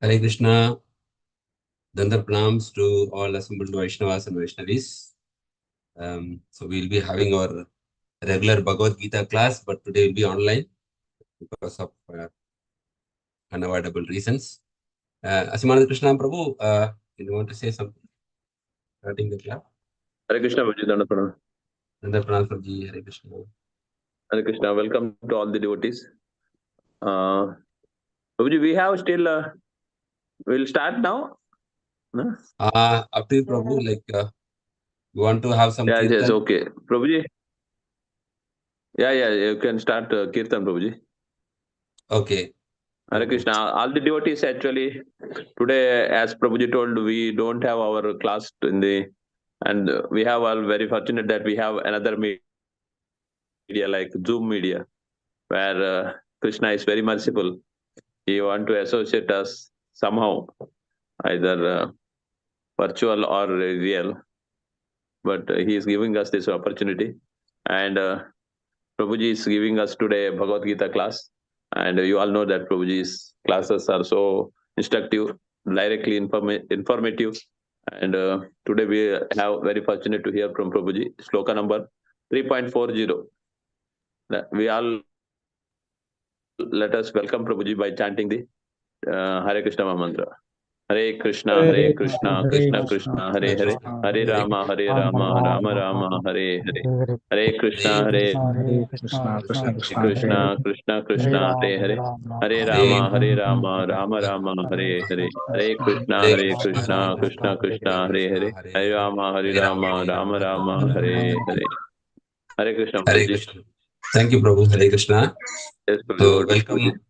Hare Krishna, Dandar Pranams to all assembled Vaishnavas and Vaishnavis. So we'll be having our regular Bhagavad Gita class, but today will be online because of unavoidable reasons. Asimanand Krishna Prabhu, you want to say something starting the class? Hare Krishna, Prabhuji, Dandar Pranam. Dandar Pranams Prabhuji, Hare Krishna. Hare Krishna, welcome to all the devotees. Prabhuji, we have still, we'll start now? No? Up to you, Prabhu, like you want to have some Yes, kirtan? okay. Prabhuji, you can start Kirtan, Prabhuji. Okay. Hare Krishna, all the devotees actually, today, as Prabhuji told, we don't have our class and we have all very fortunate that we have another media like Zoom media, where Krishna is very merciful. He want to associate us somehow, either virtual or real, but he is giving us this opportunity. And Prabhuji is giving us today a Bhagavad Gita class. And you all know that Prabhuji's classes are so instructive, directly informative. And today we have very fortunate to hear from Prabhuji, sloka number 3.40. We all let us welcome Prabhuji by chanting the Hare Krishna mantra. Hare Krishna, Hare Krishna, Krishna Krishna, Hare Hare, Hare Rama, Rama Rama, Hare Hare. Hare Krishna, Hare Krishna, Krishna Krishna, Krishna, Krishna Krishna, Hare Hare, Hare Rama, Rama Rama, Hare Hare. Hare Krishna, Krishna Krishna, Hare Hare, Hare Rama, Rama Rama, Hare Hare. Hare Krishna, Hare Prabhuji. Krishna. Thank you, Prabhu. Hare Krishna. Yes, Prabhuji. So welcome.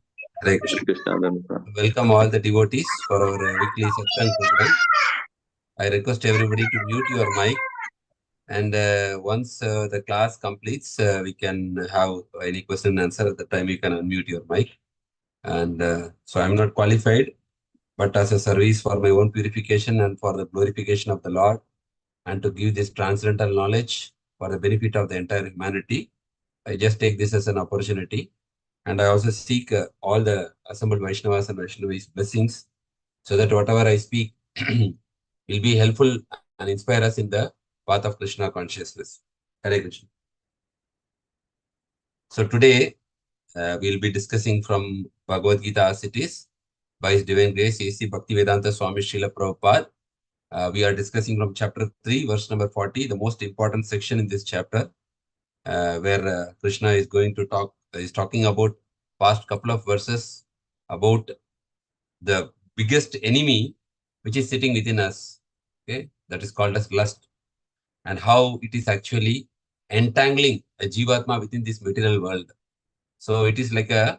Hare Krishna. Krishna. Welcome all the devotees for our weekly satsang program. I request everybody to mute your mic, and once the class completes, we can have any question and answer. At the time, you can unmute your mic. And so I'm not qualified, but as a service for my own purification and for the glorification of the Lord, and to give this transcendental knowledge for the benefit of the entire humanity, I just take this as an opportunity. And I also seek all the assembled Vaishnavas and Vaishnavis blessings, so that whatever I speak will be helpful and inspire us in the path of Krishna consciousness. Hare Krishna. So today we'll be discussing from Bhagavad Gita as it is by His Divine Grace, A.C. Bhaktivedanta Swami Srila Prabhupada. We are discussing from chapter 3, verse number 40, the most important section in this chapter, where Krishna is going to talking about past couple of verses about the biggest enemy which is sitting within us, okay, that is called as lust, and how it is actually entangling a jivatma within this material world. So it is like the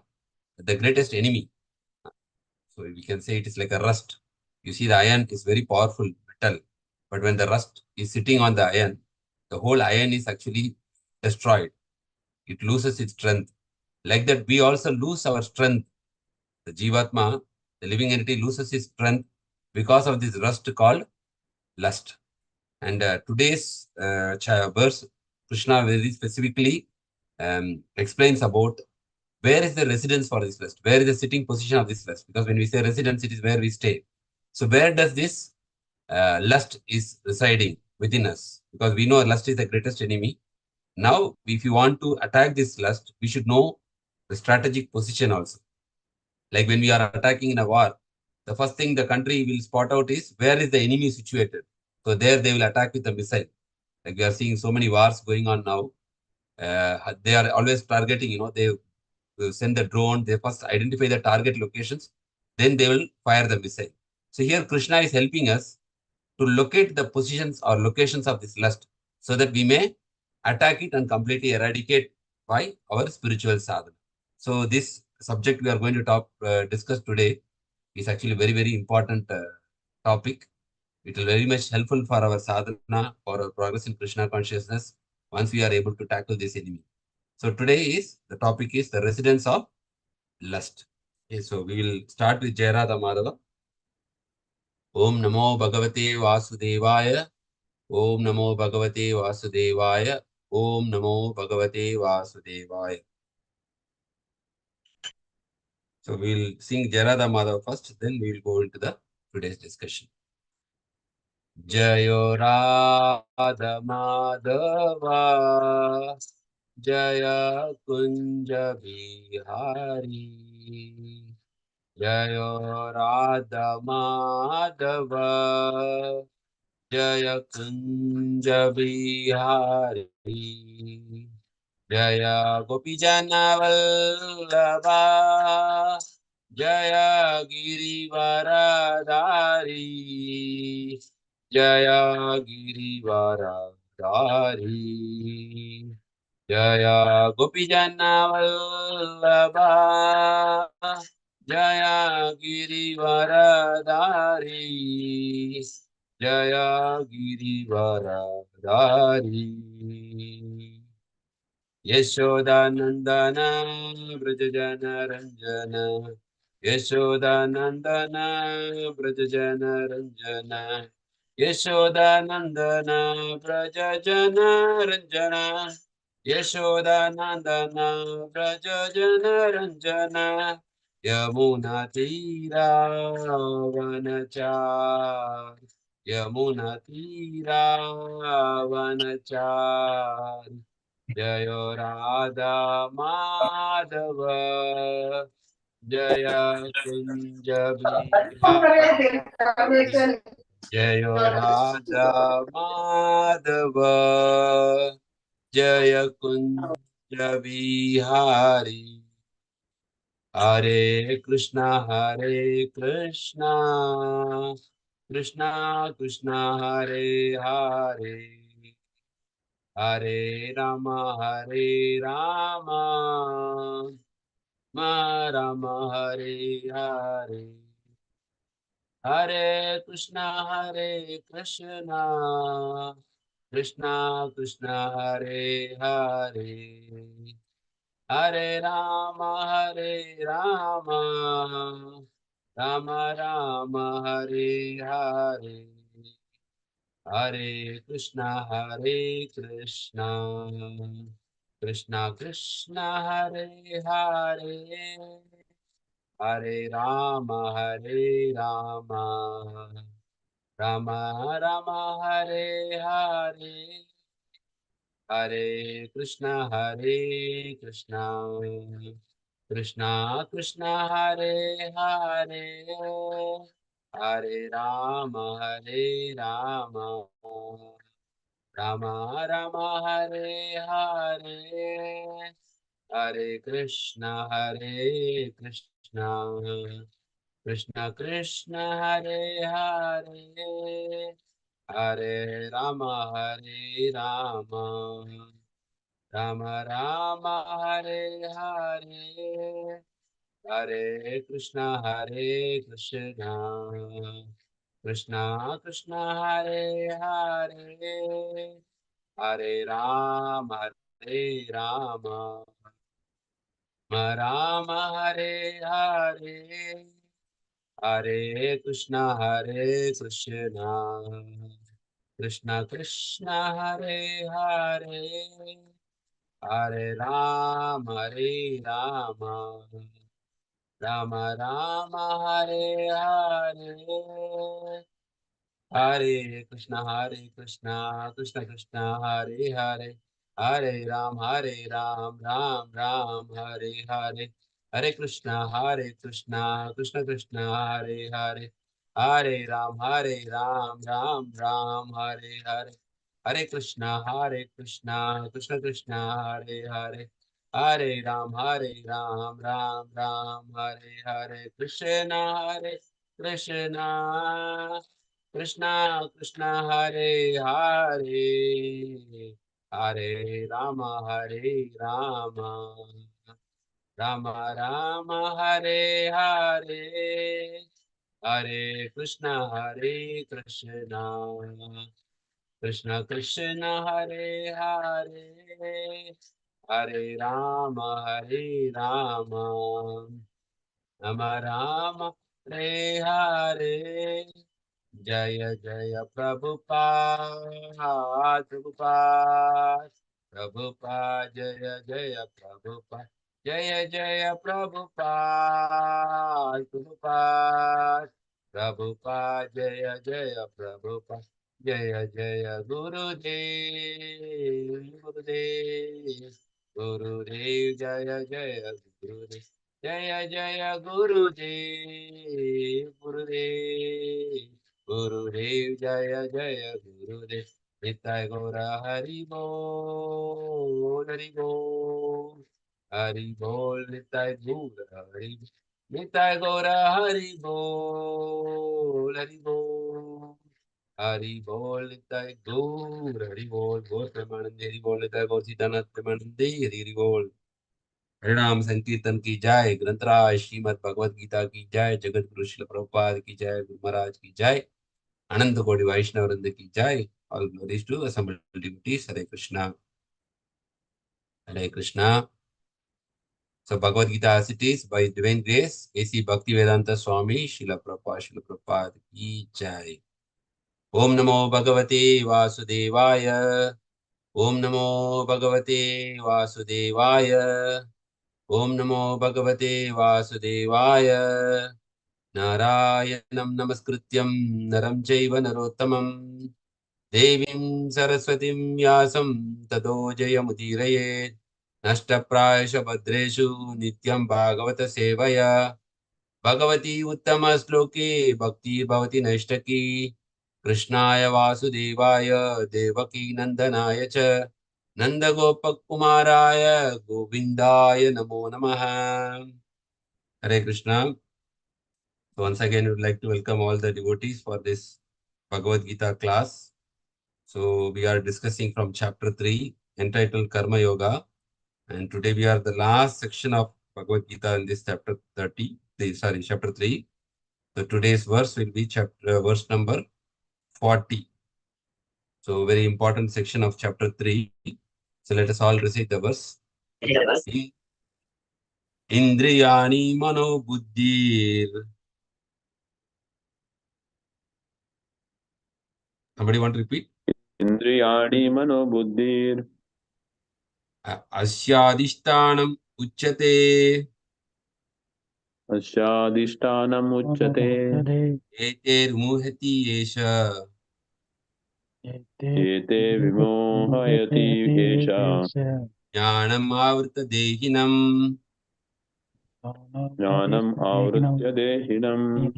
greatest enemy. So we can say it is like a rust. You see, the iron is very powerful metal, but when the rust is sitting on the iron, the whole iron is actually destroyed. It loses its strength. Like that, we also lose our strength. The jivatma, the living entity, loses its strength because of this rust called lust. And today's verse, Krishna very specifically explains about where is the residence for this lust, where is the sitting position of this lust. Because when we say residence, it is where we stay. So where does this lust is residing within us? Because we know lust is the greatest enemy. Now, if you want to attack this lust, we should know the strategic position also. Like when we are attacking in a war, the first thing the country will spot out is where is the enemy situated. So there they will attack with a missile. Like we are seeing so many wars going on now. They are always targeting, they will send the drone, they first identify the target locations, then they will fire the missile. So here Krishna is helping us to locate the positions or locations of this lust so that we may attack it and completely eradicate by our spiritual sadhana. So this subject we are going to discuss today is actually very, very important topic. It will very much helpful for our sadhana, for our progress in Krishna consciousness, once we are able to tackle this enemy. So today the topic is the residence of lust. Okay, so we will start with Jayarada Madhava. Om Namo Bhagavate Vasudevaya. Om Namo Bhagavate Vasudevaya. Om Namo Bhagavate Vasudevaya. So we'll sing Jarada Madhava first, then we will go into the today's discussion. Jayo Radha Madhava Jaya Kunja Bihari Jayo Radha Madhava Jaya Kunja Bihari Jaya Gopijana Vallabha Jaya Girivaradari Jaya Girivaradari Jaya Gopijana Vallabha Jaya Girivaradari Jaya Girivaradari Yashodanandana Brajajana Ranjana Yashodanandana Brajajana Ranjana Yashodanandana Brajajana Ranjana Yashodanandana Brajajana Ranjana Yamuna Tira Vanachar Yamuna Tira Vanachar Jayo Radha Madhava Jaya Kunja Bihari Jayo Radha Madhava Jaya Kunja Bihari Hare Krishna Krishna Krishna Hare Hare Hare Rama Rama Hare Hare Hare Krishna Krishna Krishna Hare Hare Hare Rama Rama Rama Hare Hare Hare Krishna Krishna Krishna Hare Hare Hare Rama Rama Rama Hare Hare Hare Krishna Krishna Krishna Hare Hare Hare Rama Rama Rama Hare Hare Hare Krishna Krishna Krishna Hare Hare Hare Rama Rama Rama Hare Hare Hare Krishna Krishna Krishna Hare Hare Hare Rama Rama Hare Hare Hare Krishna Krishna Krishna Hare Hare Hare Rama Rama Rama Hare Hare Hare Krishna Krishna Krishna Hare Hare Hare Ram Ram Ram Hare Hare Hare Krishna Krishna Krishna Hare Hare Hare Ram Ram Ram Hare Hare Hare Krishna Krishna Krishna Hare Hare Hare Ram Ram Ram Hare Hare Krishna Krishna Hare Hare Hare Rama Rama Rama Hare Hare Hare Krishna Krishna Krishna Hare Hare Hare Rama Rama Rama Hare Hare Jaya Jaya Prabhupada Jaya Jaya Prabhupada Jaya Jaya Prabhupada, Prabhupada, Prabhupada, Jaya Jaya Prabhupada, Jaya Jaya Gurudev, Gurudev, Gurudev, Jaya Jaya Gurudev, Jaya Jaya Gurudev, Gurudev, Gurudev, Jaya Jaya Gurudev, Nitai Gaura Hari Bol, Hari Bol. Hari Bol, Nitai Gaura, Nitai Gaura, Hari Bol, Hari Bol, Hari Bol, Nitai Gaura, Hari Bol, Gaur Premanande, Hari Bol, Nitai Gaur Sitanath Premanande, Hari Bol. हरिनाम संकीर्तन की जय, ग्रंथराज श्रीमद् भगवद गीता की जय, जगत गुरु श्रील प्रभुपाद की जय, गुरु महाराज की जय, अनंत कोटि वैष्णव वृंद की जय. All glories to assembled devotees. Hare Krishna. Hare Krishna. So Bhagavad Gita as it is by divine grace, A.C. Bhaktivedanta Swami, Srila Prabhupada ki jai. Om Namo Bhagavate Vasudevaya. Om Namo Bhagavate Vasudevaya. Om Namo Bhagavate Vasudevaya. Narayanam Namaskrityam Naram Chaiva Narottamam Devim Saraswatim Vyasam Tado Jayamudiraye Nashtaprayasha Bhadreshu Nityam Bhagavata Sevaya Bhagavati Uttama Sloke Bhakti Bhavati Nashtaki Krishnaya Vasudevaya Devaki Nandanaya Cha Nanda Gopak Kumaraya Govindaya Namo Namaha. Hare Krishna. So once again, we would like to welcome all the devotees for this Bhagavad Gita class. So we are discussing from chapter 3 entitled Karma Yoga. And today we are the last section of Bhagavad Gita in this chapter 3. So today's verse will be verse number 40. So very important section of chapter 3. So let us all recite the verse. Indriyani mano buddhir. Somebody want to repeat? Indriyani mano buddhir. Asyadishtanam uchyate. Asyadishtanam uchyate. Eter muhati yesha. Ete vimohayati esha. Jnanam avrta dehinam. Jnanam avritya dehinam.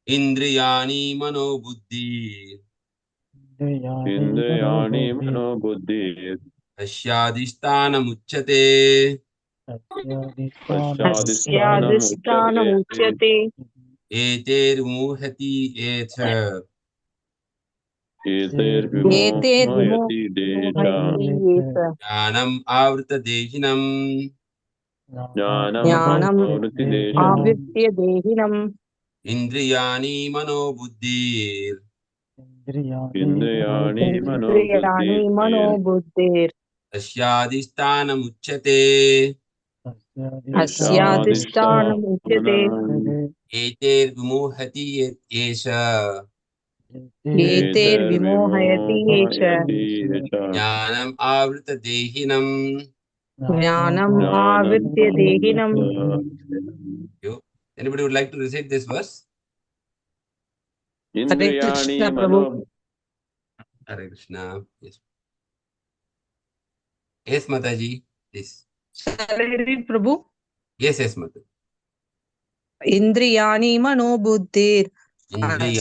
Indriyani mano buddhi. Indriyani mano buddhir. Asyadishtanam uchyate. Asyadishtanam uchyate. Uच्यते Eter muhati etha. Eter एते vimohayati desha. Jnanam avrta dehinam. Jnanam ज्ञानम् avriti desha. आवृत्य देहिनम् Indriyani mano buddhi. Indriyani mano इन्द्रियाणि buddhir. मनोबुद्धिर् Asyadishtanam uchyate. अस्याधिष्ठानम् उच्यते Asyadishtanam. Eter muhati esha. Eter एतैर्विमोहयति ये च vimohayati esha. Jnanam avrta dehinam. ज्ञानम् Jnanam आवृत्य देहिनम्. You. Anybody would like to recite this verse? Hare Krishna Indriyani Prabhu. mano. Hare Krishna. Yes. Yes, Mataji. Please. Hare Prabhu. Yes, yes, Mata. इन्द्रियाणि मनोबुद्धिर् Indriyani mano buddhi.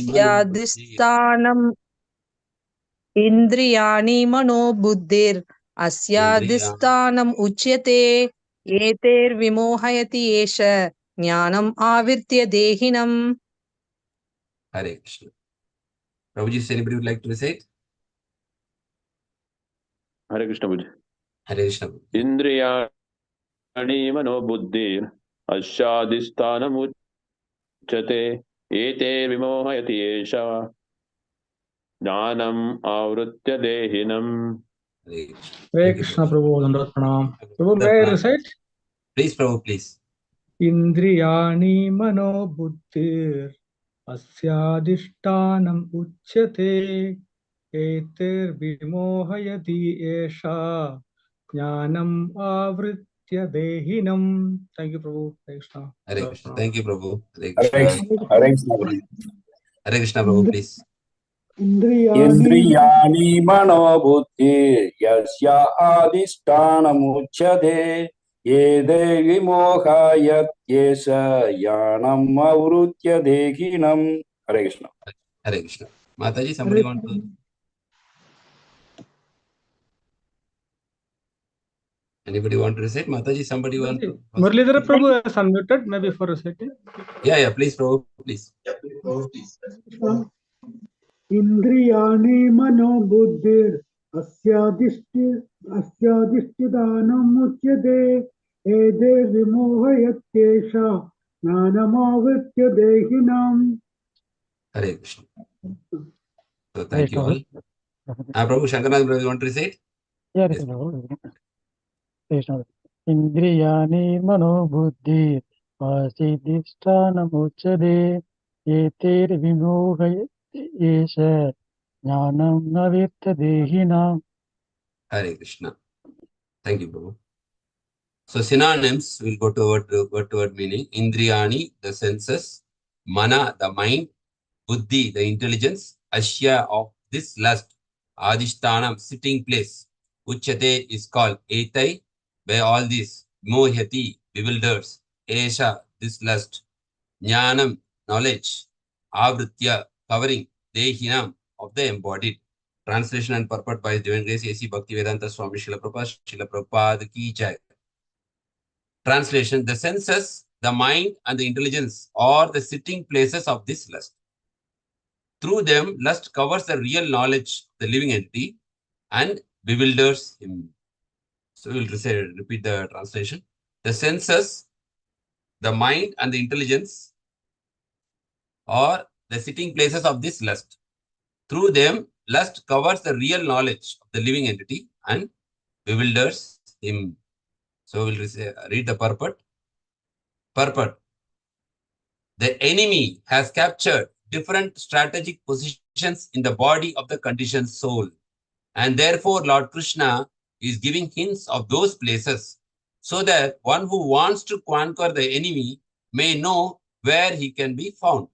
अस्याधिष्ठानम् इन्द्रियाणि मनोबुद्धिर् Indriya. अस्याधिष्ठानम् उच्यते एतैर्विमोहयति एष ज्ञानम् आवृत्य देहिनम्. Hare Krishna. Prabhuji, anybody would like to recite? Hare Krishna Bhuj. Hare Krishna. Indriyani mano buddhir. Asyadishtanam uchyate. Ete vimohayati esha. Jnanam avritya dehinam. Hare Krishna. Hare Thank you, Krishna Prabhuji. Prabhu, Dandavat Pranam. Prabhu, may I recite? Please, Prabhu, please. Indriyani mano buddhir asyadishtanam uchyate eter vimohayati esha jnanam avritya avritya dehinam. Thank you, Prabhu. Hare Krishna. Hare Krishna. Thank you, Prabhu. Hare Hare Krishna. Krishna. Hare Krishna. Hare Krishna, Prabhu, please. Indriyani manobuddhi yasya adhishthanamuchyate yede vimohayat yesa yanam avrutya dehinam. Hare Krishna. Hare Krishna. Mataji, somebody want to? Anybody want to recite? Mataji, somebody want to? Muralidhara Prabhu is unmuted, maybe for reciting. Yeah, please, Prabhu, please. Indriyani mano buddhir asyadishtidanam uchyate ede vimohayatyesha nanamavritya dehinam. Hare Krishna. So thank you all. Prabhu Shankarnath, Prabhu, you want to recite? Yes. Indriyani mano buddhi vasidhisthanamuchyate eter vimohayat yesha jnanam navirtha dehinam. Hare Krishna. Thank you, Prabhu. So synonyms, we'll go to word to word meaning. Indriyani, the senses. Mana, the mind. Buddhi, the intelligence. Ashya, of this lust. Adhishtanam, sitting place. Uchyate is called. Etai, by all these. Mohyati, bewilders. Esha, this lust. Jnanam, knowledge. Avritya, covering. Dehinam, of the embodied. Translation and purport by His Divine Grace A.C. Bhaktivedanta Swami Srila Prabhupada ki jai. Translation: the senses, the mind, and the intelligence are the sitting places of this lust. Through them, lust covers the real knowledge of the living entity and bewilders him. So we'll repeat the translation. The senses, the mind, and the intelligence are the sitting places of this lust. Through them, lust covers the real knowledge of the living entity and bewilders him. So we'll read the purport. Purport. The enemy has captured different strategic positions in the body of the conditioned soul. And therefore, Lord Kṛṣṇa is giving hints of those places so that one who wants to conquer the enemy may know where he can be found.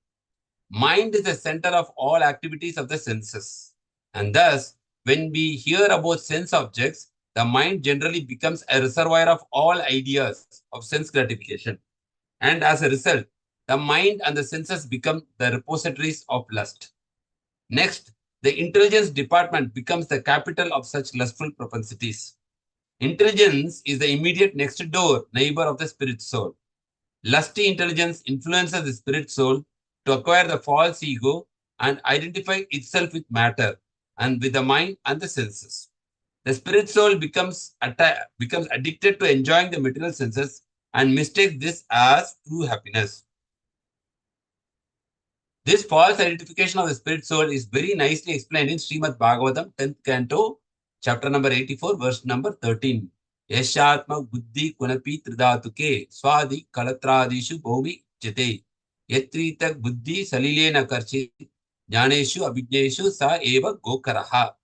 Mind is the center of all activities of the senses. And thus, when we hear about sense objects, the mind generally becomes a reservoir of all ideas of sense gratification. And as a result, the mind and the senses become the repositories of lust. Next, the intelligence department becomes the capital of such lustful propensities. Intelligence is the immediate next door neighbor of the spirit soul. Lusty intelligence influences the spirit soul to acquire the false ego and identify itself with matter and with the mind and the senses. The spirit soul becomes addicted to enjoying the material senses and mistakes this as true happiness. This false identification of the spirit soul is very nicely explained in Srimad Bhagavatam, 10th canto, chapter number 84, verse number 13. Yashatma buddhi kunapi tridatuke swadi kalatradishu bhovi jate yatritak buddhi salilena karchi jnaneshu abhijneshu sa eva gokaraha.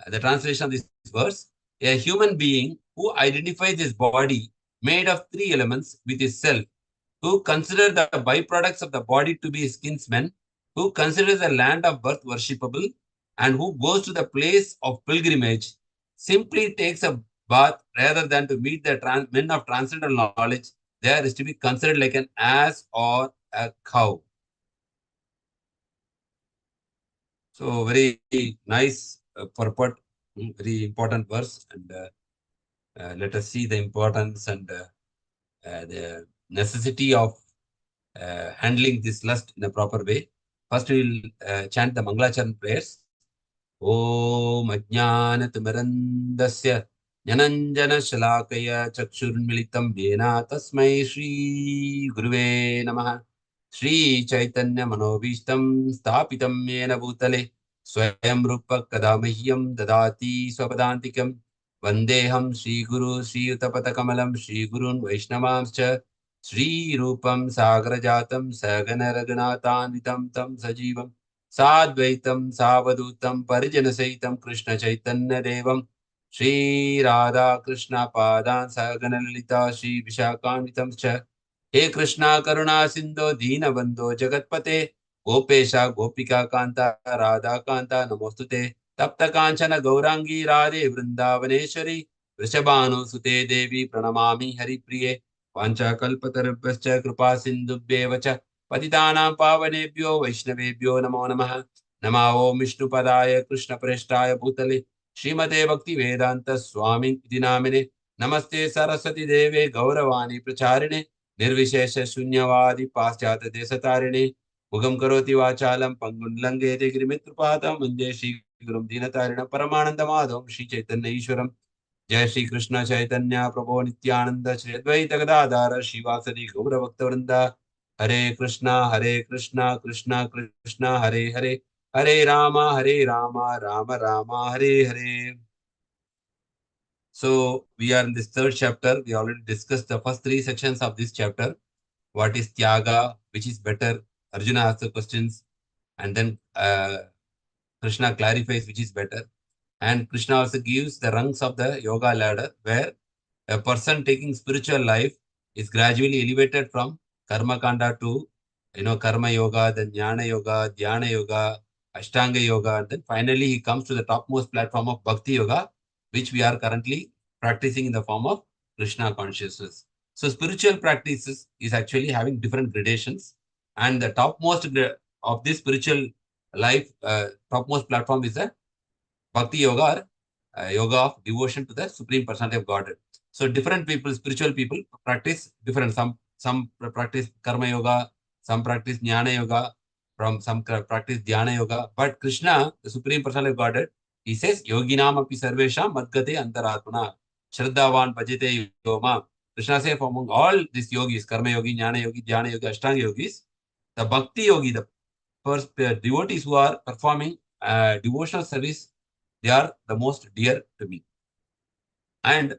The translation of this verse: a human being who identifies his body made of three elements with his self, who consider the byproducts of the body to be his kinsmen, who considers the land of birth worshipable, and who goes to the place of pilgrimage, simply takes a bath rather than to meet the men of transcendental knowledge. There is to be considered like an ass or a cow. So very nice purport, very important verse, and let us see the importance and the necessity of handling this lust in a proper way. First, we will chant the Mangalacharan prayers. Om Ajnanatimirandasya Jnananjana Shalakaya Chakshurmilitam Yena Tasmai Shri Guruve Namaha. Shri Chaitanya Manobishtam Stapitam Yena Bhutale Swayam Rupa Kadamahyam Dadati Swapadantikam Vandeham Shri Guru Shri Utapata Shri Gurun Vaishnavamscha Shri Rupam Sagrajatam Sagana Raghunathanvitam Tam Sajivam Sadvaitam Savadutam Parijana Saitam Krishna Chaitanya Devam Shri Radha Krishna Padan Sagana Lalita Shri Vishakanitam Cha. He Krishna Karuna Sindhu Dina Bandhu Jagatpate Gopesha Gopika Kanta Radha Kanta Namostute Tapta Kanchana Gaurangi Radhe Vrindavaneshwari Vrishabhanu Sute Devi Pranamami Hari Priye Pancha Kalpatarubhascha Kripa Sindhubheva Cha Patitanam Pavanebhyo Vaishnavebhyo Namo Namaha Namo Vishnu Padaya Krishna Preshtaya Bhutale Srimate Bhakti Vedanta Swami Iti Namine Namaste Saraswati Deve Gauravani Pracharine Nirvishesha Shunyavadi Paschata Desatharine Mugam Karoti Vachalam Pangundlangete Girimitrupatam Munde Shri Gurum Dinatarina Paramananda Madham Shri Chaitanya Ishwaram Jai Shri Krishna Chaitanya Prabhu Nityananda Shri Advaita Gadadhara Shivasadi Gaura Bhakta Vrinda Hare Krishna Krishna Krishna Hare Hare Hare Rama Rama Rama Hare Hare. So we are in this third chapter. We already discussed the first three sections of this chapter. What is Tyaga? Which is better? Arjuna asks the questions, and then Krishna clarifies which is better. And Krishna also gives the rungs of the yoga ladder, where a person taking spiritual life is gradually elevated from karma kanda to karma yoga, then jnana yoga, dhyana yoga, ashtanga yoga, and then finally he comes to the topmost platform of bhakti yoga, which we are currently practicing in the form of Krishna consciousness. So spiritual practices is actually having different gradations, and the topmost of this spiritual life, topmost platform is the bhakti yoga, or yoga of devotion to the supreme personality of Godhead. So different people, spiritual people, practice different. Some practice karma yoga, some practice jnana yoga, some practice dhyana yoga. But Krishna, the supreme personality of Godhead, he says, Yoginam api sarvesham madgate antaratmana shraddhavan bhajate yoma. Krishna says, among all these yogis, karma yogi, jnana yogi, dhyana yogi, ashtanga yogis, the bhakti yogi, the first devotees who are performing devotional service, they are the most dear to me. And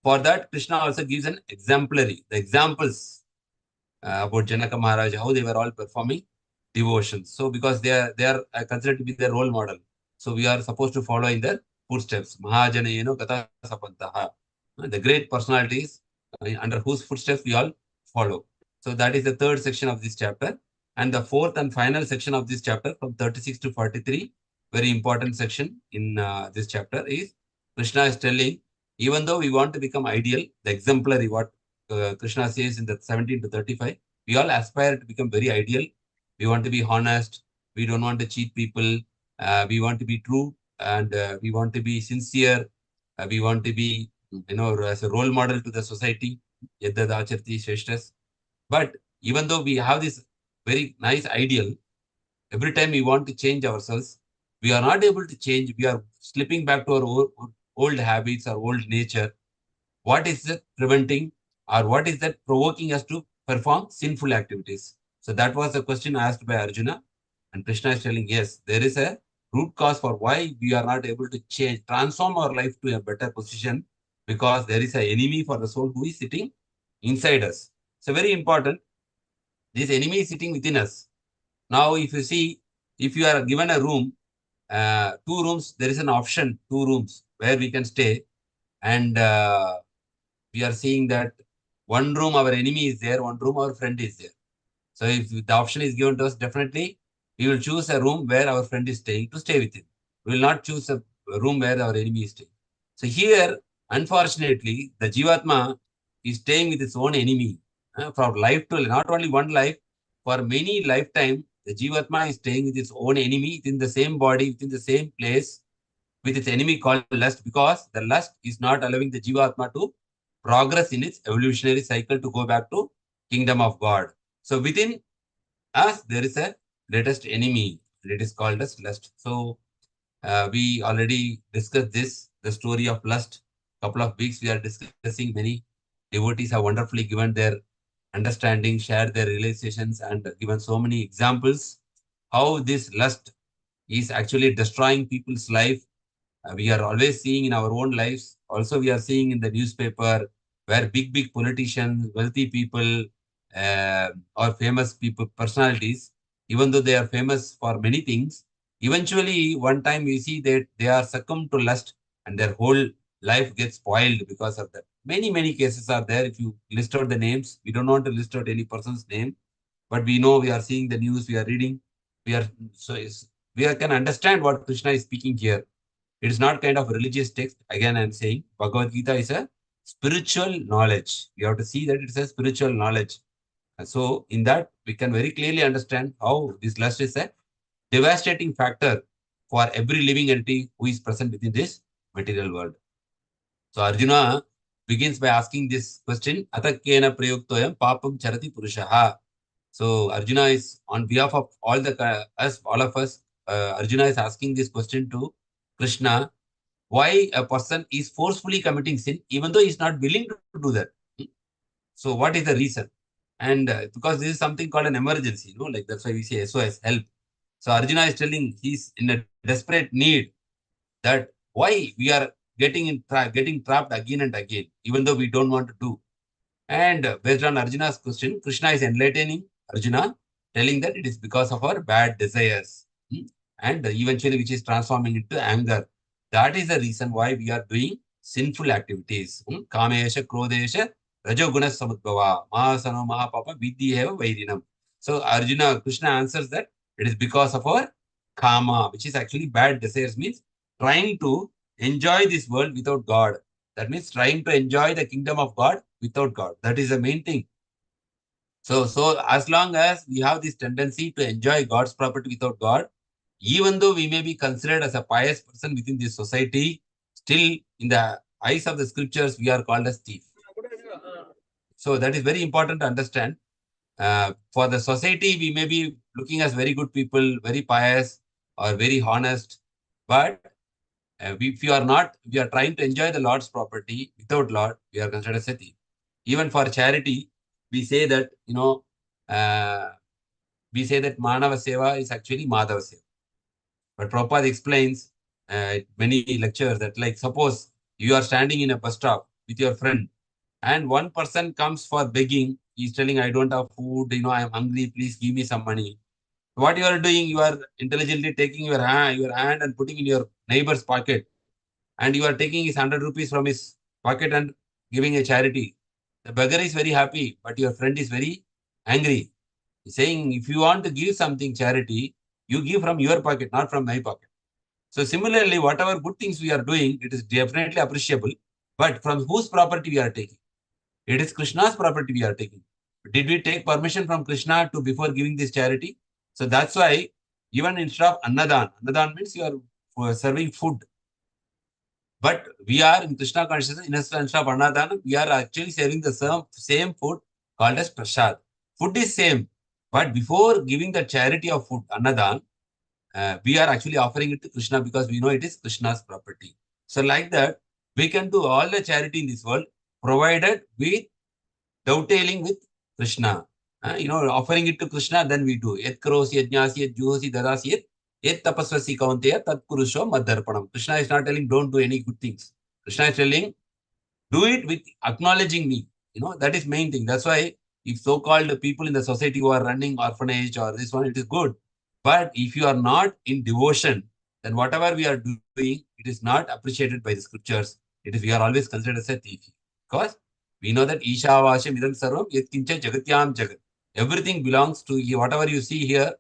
for that, Krishna also gives an exemplary, the examples about Janaka Maharaj, how they were all performing devotions. So because they are considered to be their role model. So we are supposed to follow in their footsteps. Mahajana, Gata Sapantaha. The great personalities under whose footsteps we all follow. So that is the third section of this chapter. And the fourth and final section of this chapter, from 36 to 43, very important section in this chapter, is Krishna is telling, even though we want to become ideal, the exemplary, what Krishna says in the 17 to 35, we all aspire to become very ideal. We want to be honest. We don't want to cheat people. We want to be true, and we want to be sincere. We want to be, as a role model to the society. Yaddad acharti shreshtas. But even though we have this very nice ideal, every time we want to change ourselves, we are not able to change. We are slipping back to our old habits, our old nature. What is that preventing, or what is that provoking us to perform sinful activities? So that was the question asked by Arjuna. And Krishna is telling, yes, there is a root cause for why we are not able to change, transform our life to a better position, because there is an enemy for the soul who is sitting inside us. So very important. This enemy is sitting within us. Now, if you see, if you are given a room, 2 rooms, there is an option, 2 rooms where we can stay. And we are seeing that one room our enemy is there, one room our friend is there. So if the option is given to us, definitely we will choose a room where our friend is staying to stay with him. We will not choose a room where our enemy is staying. So here, unfortunately, the Jivatma is staying with its own enemy. From life to not only one life, for many lifetime, the Jivatma is staying with its own enemy within the same body, within the same place, with its enemy called lust, because the lust is not allowing the Jivatma to progress in its evolutionary cycle to go back to kingdom of God. So within us, there is a greatest enemy. It is called as lust. So we already discussed this, the story of lust. Couple of weeks we are discussing. Many devotees have wonderfully given their understanding, shared their realizations, and given so many examples how this lust is actually destroying people's life. We are always seeing in our own lives. Also, we are seeing in the newspaper where big politicians, wealthy people, or famous people, personalities, even though they are famous for many things, eventually one time we see that they are succumbed to lust and their whole life gets spoiled because of that. Many cases are there. If you list out the names, we don't want to list out any person's name, but we know, we are seeing the news, we are reading, we can understand what Krishna is speaking here. It is not kind of religious text. Again, I am saying Bhagavad Gita is a spiritual knowledge. You have to see that it's a spiritual knowledge. And so in that, we can very clearly understand how this lust is a devastating factor for every living entity who is present within this material world. So Arjuna begins by asking this question, Atakena prayuktoyam papam charati purushaha. So Arjuna is, on behalf of all of us, Arjuna is asking this question to Krishna, why a person is forcefully committing sin even though he is not willing to do that. So what is the reason? And because this is something called an emergency, like that's why we say SOS, help. So Arjuna is telling he's in a desperate need, that why we are getting trapped again and again, even though we don't want to do. And based on Arjuna's question, Krishna is enlightening Arjuna, telling that it is because of our bad desires, and eventually which is transforming into anger. That is the reason why we are doing sinful activities. Kamesha, Krodesha, Rajoguna Samudbhava, Mahasano Mahapapa, Vidyeva Vairinam. So Krishna answers that it is because of our kama, which is actually bad desires, means trying to enjoy this world without God. That means trying to enjoy the kingdom of God without God. That is the main thing. So as long as we have this tendency to enjoy God's property without God, even though we may be considered as a pious person within this society, still in the eyes of the scriptures, we are called as thief. So that is very important to understand. For the society, we may be looking as very good people, very pious or very honest, but if you are not, we are trying to enjoy the Lord's property without Lord, we are considered as a thief. Even for charity, we say that, Manava Seva is actually Madhava Seva. But Prabhupada explains many lectures that, like, suppose you are standing in a bus stop with your friend and one person comes for begging. He's telling, I don't have food, I am hungry, please give me some money. What you are doing, you are intelligently taking your hand and putting in your neighbor's pocket, and you are taking his 100 rupees from his pocket and giving a charity. The beggar is very happy, but your friend is very angry. He's saying, if you want to give something charity, you give from your pocket, not from my pocket. So similarly, whatever good things we are doing, it is definitely appreciable, but from whose property we are taking? It is Krishna's property we are taking. Did we take permission from Krishna before giving this charity? So that's why even instead of Annadan means you are serving food. But we are in Krishna consciousness, instead of Annadan, we are actually serving the same food called as Prasad. Food is same, but before giving the charity of food, Annadan, we are actually offering it to Krishna because we know it is Krishna's property. So like that, we can do all the charity in this world, provided with dovetailing with Krishna. Offering it to Krishna, then we do. Yet karosi, yet jnasi, yet juhosi, dadasi, yet tapasvasi kaunteya, tat purusho madharpanam. Krishna is not telling don't do any good things. Krishna is telling do it with acknowledging me. That is main thing. That's why if so-called people in the society who are running orphanage or this one, it is good. But if you are not in devotion, then whatever we are doing, it is not appreciated by the scriptures. We are always considered as a thief. Because we know that Ishavasham idam sarvam yatkincha jagatyam jagat. Everything belongs to you. Whatever you see here,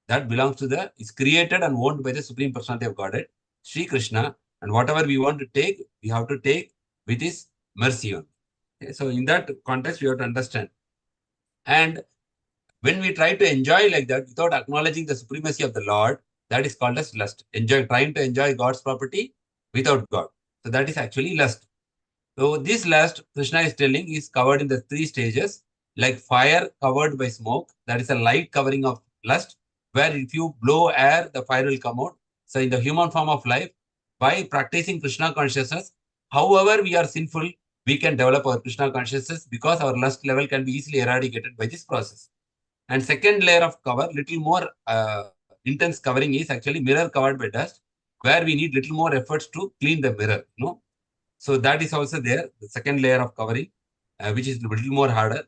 that belongs to is created and owned by the Supreme Personality of Godhead, Sri Krishna. And whatever we want to take, we have to take with his mercy on. Okay? So in that context, we have to understand. And when we try to enjoy like that without acknowledging the supremacy of the Lord, that is called as lust. Trying to enjoy God's property without God. So that is actually lust. So this lust, Krishna is telling, is covered in the 3 stages, like fire covered by smoke. That is a light covering of lust, where if you blow air, the fire will come out. So in the human form of life, by practicing Krishna consciousness, however we are sinful, we can develop our Krishna consciousness because our lust level can be easily eradicated by this process. And second layer of cover, little more intense covering, is actually mirror covered by dust, where we need little more efforts to clean the mirror. So that is also there, the second layer of covering, which is a little more harder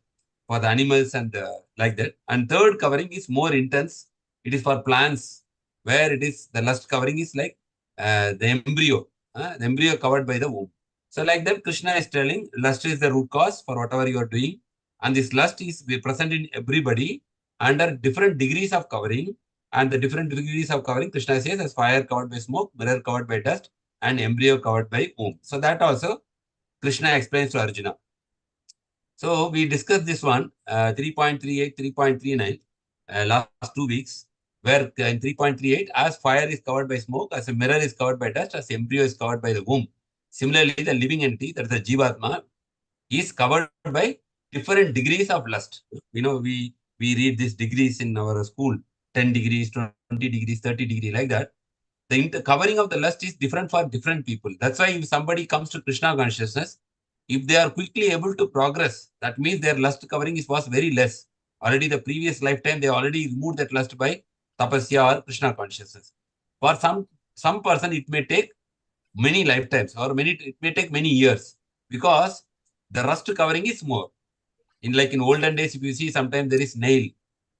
for the animals and like that. And third covering is more intense. It is for plants, where it is the lust covering is like the embryo. The embryo covered by the womb. So like that, Krishna is telling lust is the root cause for whatever you are doing. And this lust is present in everybody under different degrees of covering. And the different degrees of covering, Krishna says, as fire covered by smoke, mirror covered by dust, and embryo covered by womb. So that also Krishna explains to Arjuna. So we discussed this one, 3.38, 3.39, last 2 weeks, where in 3.38, as fire is covered by smoke, as a mirror is covered by dust, as embryo is covered by the womb. Similarly, the living entity, that is the Jivatma, is covered by different degrees of lust. We read these degrees in our school, 10 degrees, 20 degrees, 30 degrees, like that. The covering of the lust is different for different people. That's why if somebody comes to Krishna consciousness, if they are quickly able to progress, that means their lust covering was very less. Already the previous lifetime, they already removed that lust by tapasya or Krishna consciousness. For some person, it may take many lifetimes, or it may take many years, because the rust covering is more. In olden days, if you see, sometimes there is nail.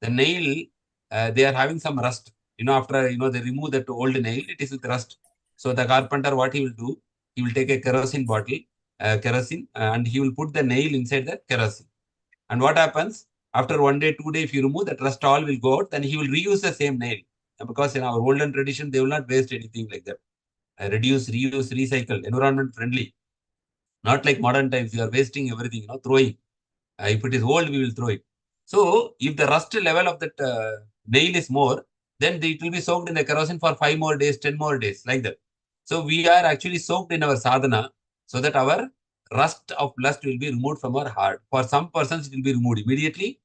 The nail, they are having some rust. After they remove that old nail, it is with rust. So the carpenter, what he will do, he will take a kerosene bottle, and he will put the nail inside the kerosene. And what happens? After 1 day, 2 days, if you remove that rust, all will go out. Then he will reuse the same nail. Because in our olden tradition, they will not waste anything like that. Reduce, reuse, recycle, environment friendly. Not like modern times, you are wasting everything, throwing. If it is old, we will throw it. So if the rust level of that nail is more, then it will be soaked in the kerosene for 5 more days, 10 more days, like that. So we are actually soaked in our sadhana so that our rust of lust will be removed from our heart. For some persons, it will be removed immediately.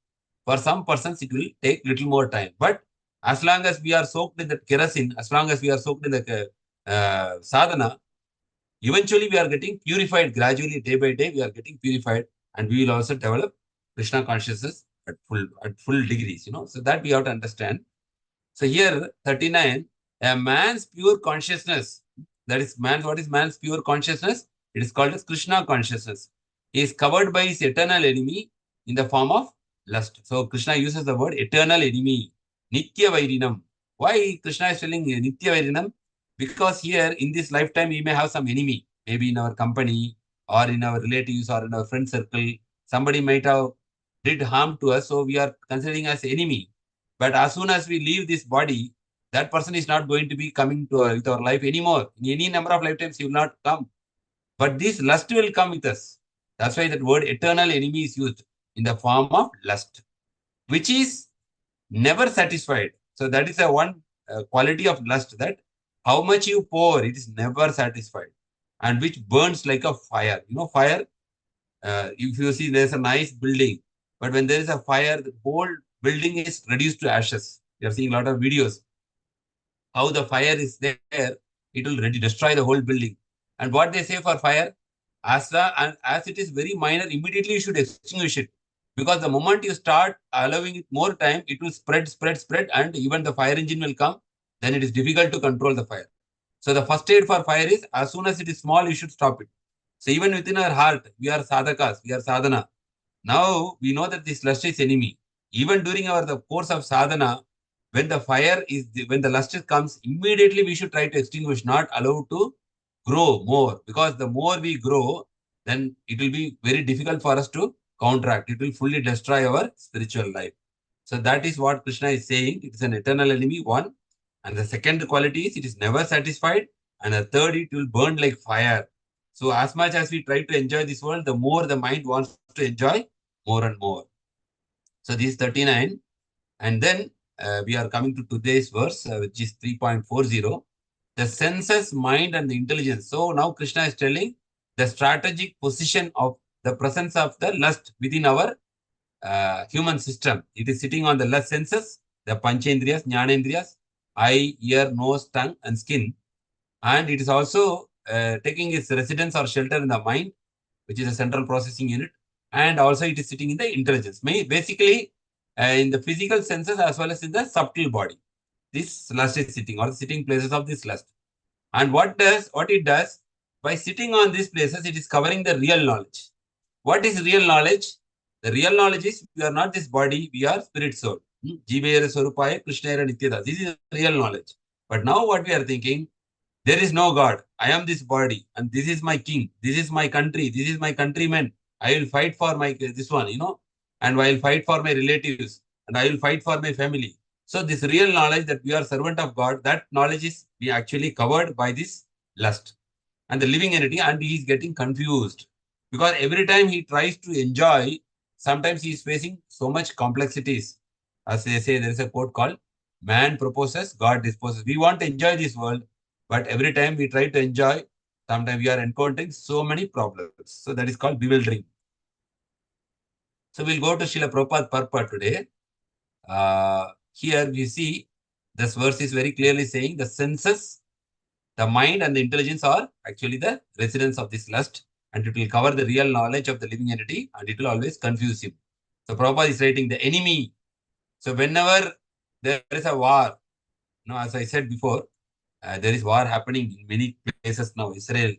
For some persons, it will take little more time. But as long as we are soaked in the kerosene, as long as we are soaked in the sadhana, eventually we are getting purified gradually, day by day, we are getting purified, and we will also develop Krishna consciousness at full degrees, So that we have to understand. So here, 39, a man's pure consciousness, that is what is man's pure consciousness? It is called as Krishna consciousness. He is covered by his eternal enemy in the form of lust. So Krishna uses the word eternal enemy, Nitya Vairinam. Why Krishna is telling Nitya Vairinam? Because here in this lifetime, we may have some enemy, maybe in our company or in our relatives or in our friend circle. Somebody might have did harm to us, so we are considering as enemy. But as soon as we leave this body, that person is not going to be coming to with our life anymore. In any number of lifetimes, he will not come. But this lust will come with us. That's why that word eternal enemy is used in the form of lust, which is never satisfied. So that is a one quality of lust, that how much you pour, it is never satisfied, and which burns like a fire. Fire, if you see there's a nice building, but when there is a fire, the whole building is reduced to ashes. You have seen a lot of videos. How the fire is there, it will destroy the whole building. And what they say for fire, as it is very minor, immediately you should extinguish it. Because the moment you start allowing it more time, it will spread, and even the fire engine will come. Then it is difficult to control the fire. So the first aid for fire is, as soon as it is small, you should stop it. So even within our heart, we are sadhakas, we are sadhana. Now we know that this lust is enemy. Even during the course of sadhana, when the lust comes, immediately we should try to extinguish, not allow to grow more. Because the more we grow, then it will be very difficult for us to counteract. It will fully destroy our spiritual life. So that is what Krishna is saying. It is an eternal enemy, one. And the second quality is, it is never satisfied. And the third, it will burn like fire. So as much as we try to enjoy this world, the more the mind wants to enjoy more and more. So this is 39. And then we are coming to today's verse, which is 3.40. The senses, mind, and the intelligence. So now Krishna is telling the strategic position of the presence of the lust within our human system. It is sitting on the lust senses, the panchendriyas, jnanendriyas, eye, ear, nose, tongue, and skin. And it is also taking its residence or shelter in the mind, which is a central processing unit. And also it is sitting in the intelligence. Basically, in the physical senses as well as in the subtle body. This lust is sitting, or the sitting places of this lust. And what it does, by sitting on these places, it is covering the real knowledge. What is real knowledge? The real knowledge is, we are not this body, we are spirit soul. Jivera Swarupaya, Krishnera Nityada. This is real knowledge. But now what we are thinking, There is no God. I am this body, and this is my king. This is my country. This is my countrymen. I will fight for my this one, and I will fight for my relatives, and I will fight for my family. So this real knowledge that we are servant of God, that knowledge is be actually covered by this lust and the living entity, and he is getting confused because every time he tries to enjoy, sometimes he is facing so much complexities. As they say, there is a quote called "Man proposes, God disposes." We want to enjoy this world, but every time we try to enjoy, sometimes we are encountering so many problems. So that is called bewildering. So we'll go to Srila Prabhupada purport today. Here we see this verse is very clearly saying the senses, the mind and the intelligence are actually the residents of this lust, and it will cover the real knowledge of the living entity, and it will always confuse him. So Prabhupada is writing the enemy. So whenever there is a war, as I said before, there is war happening in many places now. Israel,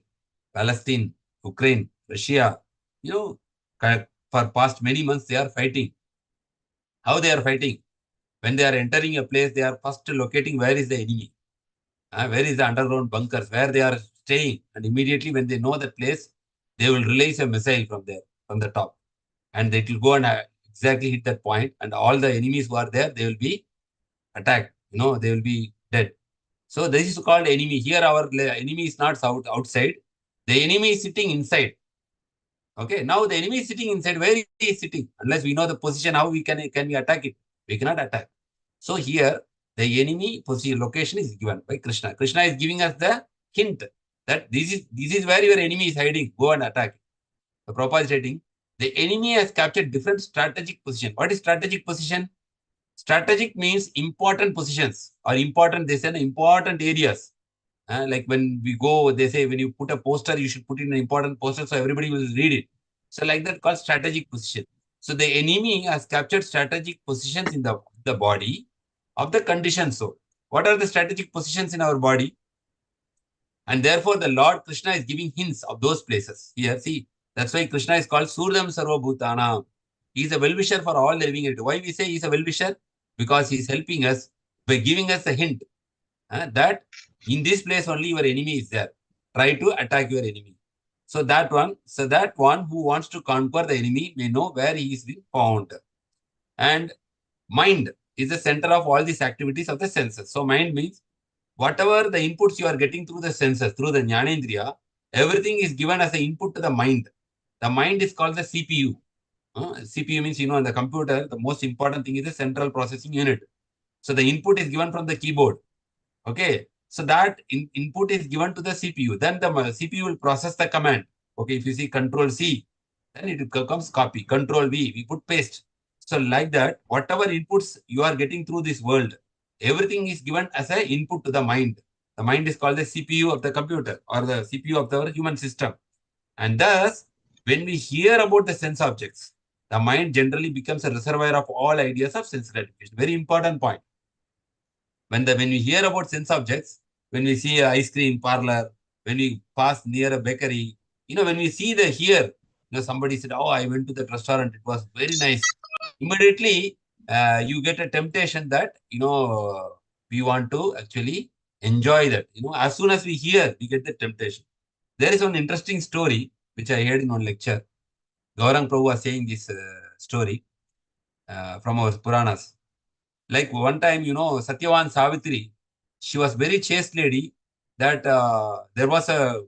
Palestine, Ukraine, Russia, for past many months they are fighting. How they are fighting? When they are entering a place, they are first locating where is the enemy. Where is the underground bunkers, where they are staying. And immediately when they know the place, they will release a missile from there, from the top. And it will go and exactly hit that point. And all the enemies who are there, they will be attacked. They will be dead. So this is called enemy. Here our enemy is not outside. The enemy is sitting inside. Okay. Now the enemy is sitting inside. Where he is sitting? Unless we know the position, how we can we attack it? We cannot attack. So here the enemy position location is given by Krishna. Krishna is giving us the hint that this is where your enemy is hiding. Go and attack. The Prabhupada is stating the enemy has captured different strategic position. What is strategic position? Strategic means important positions or important. They say important areas. Like when we go, they say when you put a poster, you should put in an important poster so everybody will read it. So like that called strategic position. So the enemy has captured strategic positions in the body of the conditioned soul. What are the strategic positions in our body? And therefore, the Lord Krishna is giving hints of those places. Here, see, that's why Krishna is called Surdam Sarva Bhutana. He is a well-wisher for all living entity. Why we say he is a well-wisher? Because he is helping us by giving us a hint that in this place only your enemy is there. Try to attack your enemy. So that one who wants to conquer the enemy may know where he is being found. And mind is the center of all these activities of the senses. So mind means whatever the inputs you are getting through the senses, through the Jnanendriya, everything is given as an input to the mind. The mind is called the CPU. CPU means, in the computer, the most important thing is the central processing unit. So the input is given from the keyboard. Okay. So that input is given to the CPU. Then the CPU will process the command. Okay. If you see Control C, then it becomes copy. Control V, we put paste. So like that, whatever inputs you are getting through this world, everything is given as an input to the mind. The mind is called the CPU of the computer or the CPU of the human system. And thus, when we hear about the sense objects, the mind generally becomes a reservoir of all ideas of sense gratification. Very important point. When we hear about sense objects, when we see an ice cream parlor, when we pass near a bakery, when we see here, somebody said, "Oh, I went to that restaurant. It was very nice." Immediately, you get a temptation that, we want to actually enjoy that. As soon as we hear, we get the temptation. There is one interesting story which I heard in one lecture. Gaurang Prabhu was saying this story from our Puranas. Like one time, Satyavan Savitri, she was very chaste lady that there was a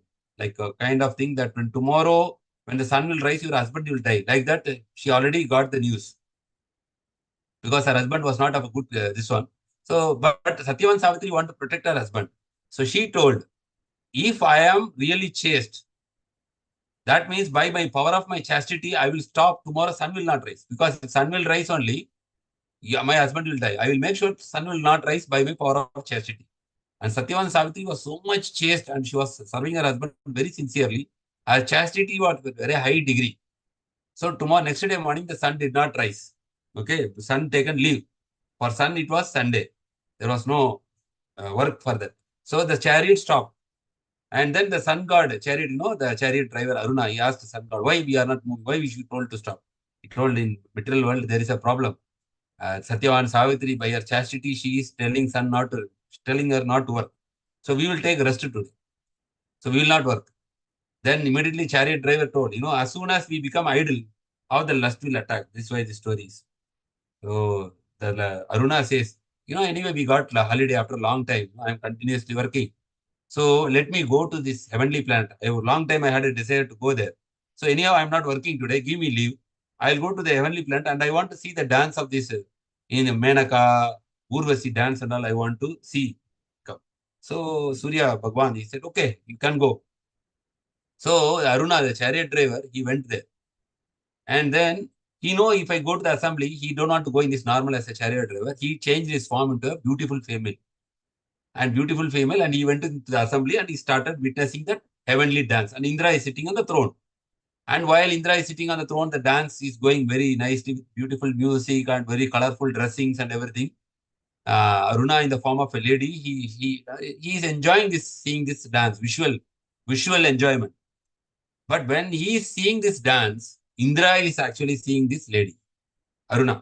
kind of thing that when tomorrow, when the sun will rise, your husband will die. Like that, she already got the news because her husband was not of a good this one. So, but Satyavan Savitri wanted to protect her husband. So she told, if I am really chaste, that means by my power of my chastity, I will stop. Tomorrow sun will not rise, because if sun will rise only, my husband will die. I will make sure sun will not rise by my power of chastity. And Satyavan Savitri was so much chaste and she was serving her husband very sincerely. Her chastity was at a very high degree. So next day morning, the sun did not rise. Okay, the sun taken leave. For sun, it was Sunday. There was no work for that. So the chariot stopped. And then the sun god, chariot, the chariot driver Aruna, he asked the sun god, why we are not moving? Why we should told to stop? He told, in material world, there is a problem. Satyavan Savitri, by her chastity, she is telling her not to work. So we will take rest today. So we will not work. Then immediately chariot driver told, as soon as we become idle, how the lust will attack. This is why the story is. So the Aruna says, anyway, we got a holiday after a long time. I am continuously working. So let me go to this heavenly planet. A long time I had a desire to go there. So anyhow, I'm not working today. Give me leave. I'll go to the heavenly planet and I want to see the dance of this in Menaka, Urvasi dance and all. I want to see. So Surya Bhagwan, he said, okay, you can go. So Aruna, the chariot driver, he went there. And then if I go to the assembly, he don't want to go in this normal as a chariot driver. He changed his form into a beautiful female. And he went into the assembly and he started witnessing that heavenly dance. And Indra is sitting on the throne. And while Indra is sitting on the throne, the dance is going very nicely with beautiful music and very colorful dressings and everything. Aruna, in the form of a lady, he is enjoying seeing this dance, visual enjoyment. But when he is seeing this dance, Indra is actually seeing this lady, Aruna,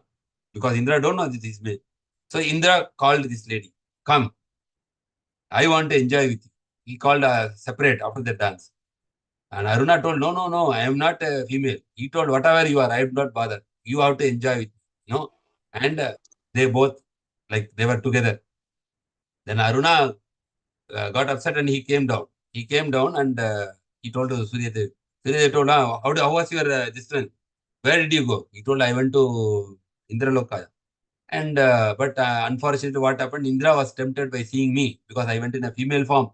because Indra don't know this is me. So Indra called this lady, come, I want to enjoy with you. He called separate after the dance. And Aruna told, no, I am not a female. He told, whatever you are, I am not bothered. You have to enjoy with me, And they both, they were together. Then Aruna got upset and he came down. He came down and he told to Suryadev. Suryadev told, how was your distance? Where did you go? He told, I went to Indraloka. And but unfortunately, what happened? Indra was tempted by seeing me because I went in a female form,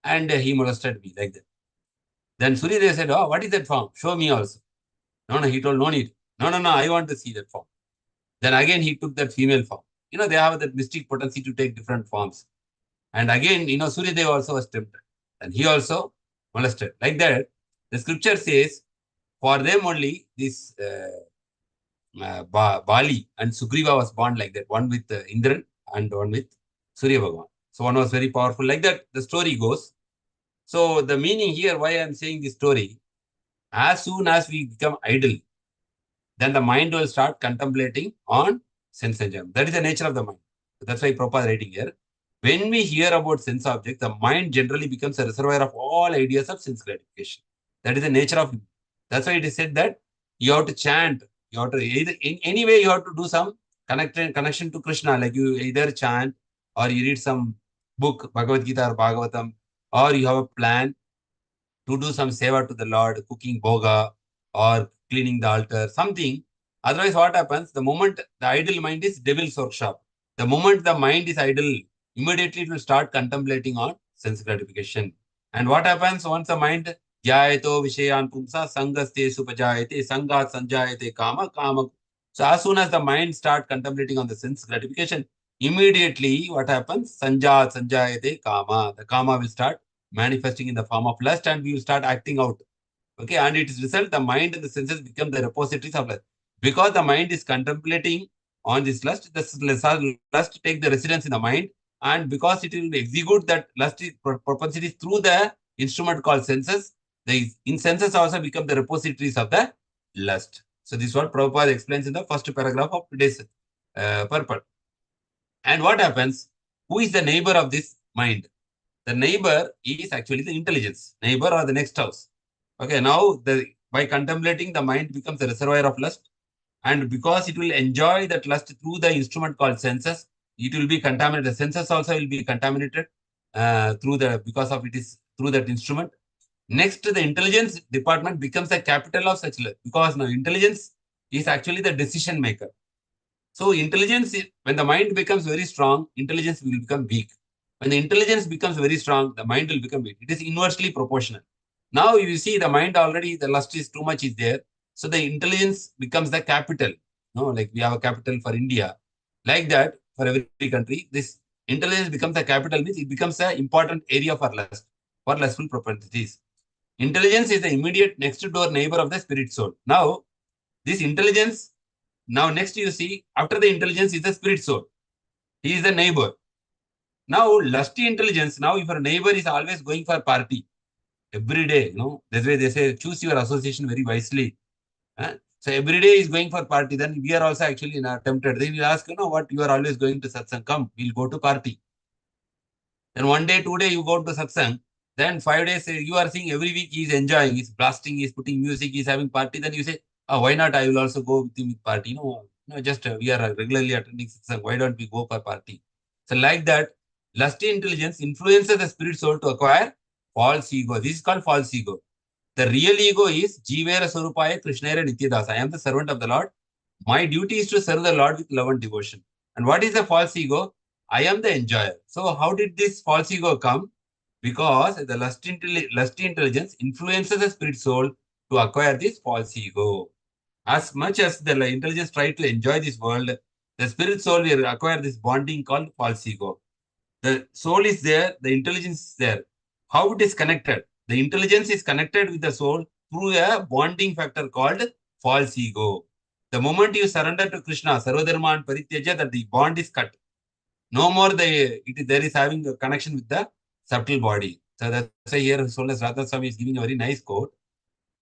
and he molested me like that. Then Suryadev said, "Oh, what is that form? Show me also." No, he told, no need. No, I want to see that form. Then again, he took that female form. They have that mystic potency to take different forms. And again, Suryadev also was tempted, and he also molested like that. The scripture says, for them only this. Bali and Sugriva was born like that, one with Indran and one with Surya Bhagavan. So one was very powerful. Like that, the story goes. So the meaning here, why I am saying this story, as soon as we become idle, then the mind will start contemplating on sense enjoyment. That is the nature of the mind. That's why Prabhupada is writing here. When we hear about sense objects, the mind generally becomes a reservoir of all ideas of sense gratification. That is the nature of it. That's why it is said that you have to chant. You have to either in any way you have to do some connection to Krishna, like you either chant or you read some book, Bhagavad Gita or Bhagavatam, or you have a plan to do some seva to the Lord, cooking bhoga or cleaning the altar, something. Otherwise, what happens? The moment the idle mind is devil's workshop. The moment the mind is idle, immediately it will start contemplating on sense gratification. And what happens once the mind Jyayato Vishayan Pumsa Sangaste Supajayate Sangat Sanjayate Kama Kama. So as soon as the mind starts contemplating on the sense gratification, immediately what happens? Sanjat Sanjayate Kama. The Kama will start manifesting in the form of lust and we will start acting out. Okay, and its result, the mind and the senses become the repositories of lust. Because the mind is contemplating on this lust, the lust take the residence in the mind, and because it will execute that lust propensity through the instrument called senses, the senses also become the repositories of the lust. So this is what Prabhupada explains in the first paragraph of today's purport. And what happens? Who is the neighbor of this mind? The neighbor is actually the intelligence, neighbor or the next house. Okay, now by contemplating, the mind becomes a reservoir of lust. And because it will enjoy that lust through the instrument called senses, it will be contaminated. The senses also will be contaminated because of it is through that instrument. Next, the intelligence department becomes a capital of such lust, because now intelligence is actually the decision maker. So intelligence, when the mind becomes very strong, intelligence will become weak. When the intelligence becomes very strong, the mind will become weak. It is inversely proportional. Now you see the mind already, the lust is too much is there. So the intelligence becomes the capital. Like we have a capital for India. Like that, for every country, this intelligence becomes the capital, means it becomes an important area for lust, for lustful propensities. Intelligence is the immediate next door neighbor of the spirit soul. Now, this intelligence, now next you see, after the intelligence is the spirit soul. He is the neighbor. Now, lusty intelligence, now if your neighbor is always going for party, every day, that's why they say, choose your association very wisely. So every day is going for party, then we are also actually not tempted. They will ask, what you are always going to satsang, come, we'll go to party. Then 1 day, 2 day you go to satsang. Then 5 days you are seeing every week he is enjoying, he's blasting, he's putting music, he's having party. Then you say, oh, why not? I will also go with him with party. No, just we are regularly attending satsang. Why don't we go for party? So like that, lusty intelligence influences the spirit soul to acquire false ego. This is called false ego. The real ego is Jivera Swarupaya Krishnera Nityadas. I am the servant of the Lord. My duty is to serve the Lord with love and devotion. And what is the false ego? I am the enjoyer. So how did this false ego come? Because the lusty intelligence influences the spirit soul to acquire this false ego. As much as the intelligence tries to enjoy this world, the spirit soul will acquire this bonding called false ego. The soul is there, the intelligence is there. How it is connected? The intelligence is connected with the soul through a bonding factor called false ego. The moment you surrender to Krishna, Sarvadharma and Parityaja, that the bond is cut. No more there is having a connection with the subtle body. So that's why here Solas Radha Swami is giving a very nice quote.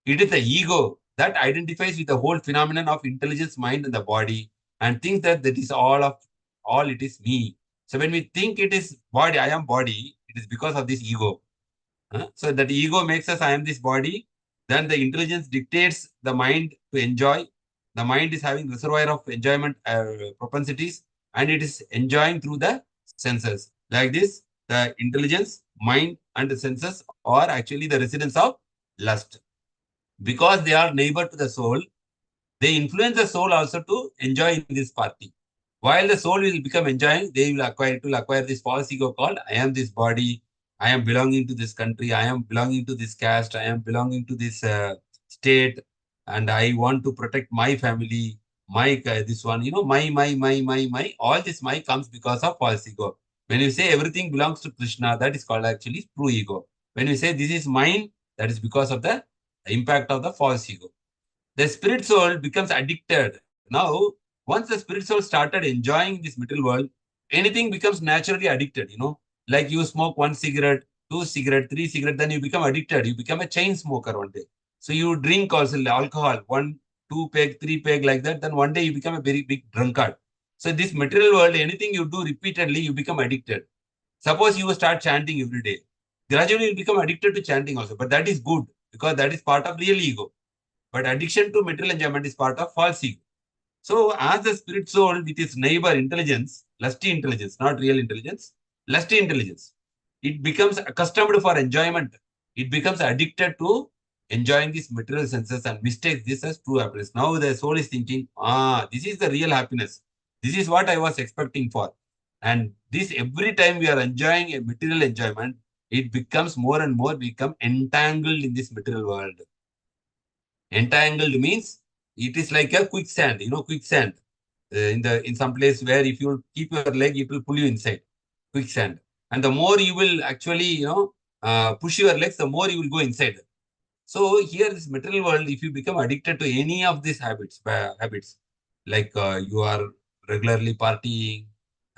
It is the ego that identifies with the whole phenomenon of intelligence, mind, and the body, and thinks that is all it is me. So when we think it is body, I am body, it is because of this ego. So that ego makes us, I am this body. Then the intelligence dictates the mind to enjoy. The mind is having reservoir of enjoyment propensities, and it is enjoying through the senses. Like this, the intelligence, mind, and the senses are actually the residents of lust. Because they are neighbor to the soul, they influence the soul also to enjoy in this party. While the soul will become enjoying, they will acquire this false ego called I am this body, I am belonging to this country, I am belonging to this caste, I am belonging to this state, and I want to protect my family, my this one, my. All this my comes because of false ego. When you say everything belongs to Krishna, that is called actually true ego. When you say this is mine, that is because of the impact of the false ego. The spirit soul becomes addicted. Now, once the spirit soul started enjoying this material world, anything becomes naturally addicted, Like you smoke 1 cigarette, 2 cigarette, 3 cigarette, then you become addicted. You become a chain smoker one day. So you drink also alcohol, 1, 2 peg, 3 peg like that. Then one day you become a very big drunkard. So this material world, anything you do repeatedly, you become addicted. Suppose you start chanting every day. Gradually you become addicted to chanting also. But that is good because that is part of real ego. But addiction to material enjoyment is part of false ego. So as the spirit soul with its neighbor intelligence, lusty intelligence, not real intelligence, lusty intelligence, it becomes accustomed for enjoyment. It becomes addicted to enjoying these material senses and mistakes this as true happiness. Now the soul is thinking, this is the real happiness. This is what I was expecting for. And this every time we are enjoying a material enjoyment, it becomes more and more become entangled in this material world. Entangled means it is like a quicksand, quicksand. In some place where if you keep your leg, it will pull you inside. Quicksand. And the more you will actually, push your legs, the more you will go inside. So here, this material world, if you become addicted to any of these habits, like you are regularly partying,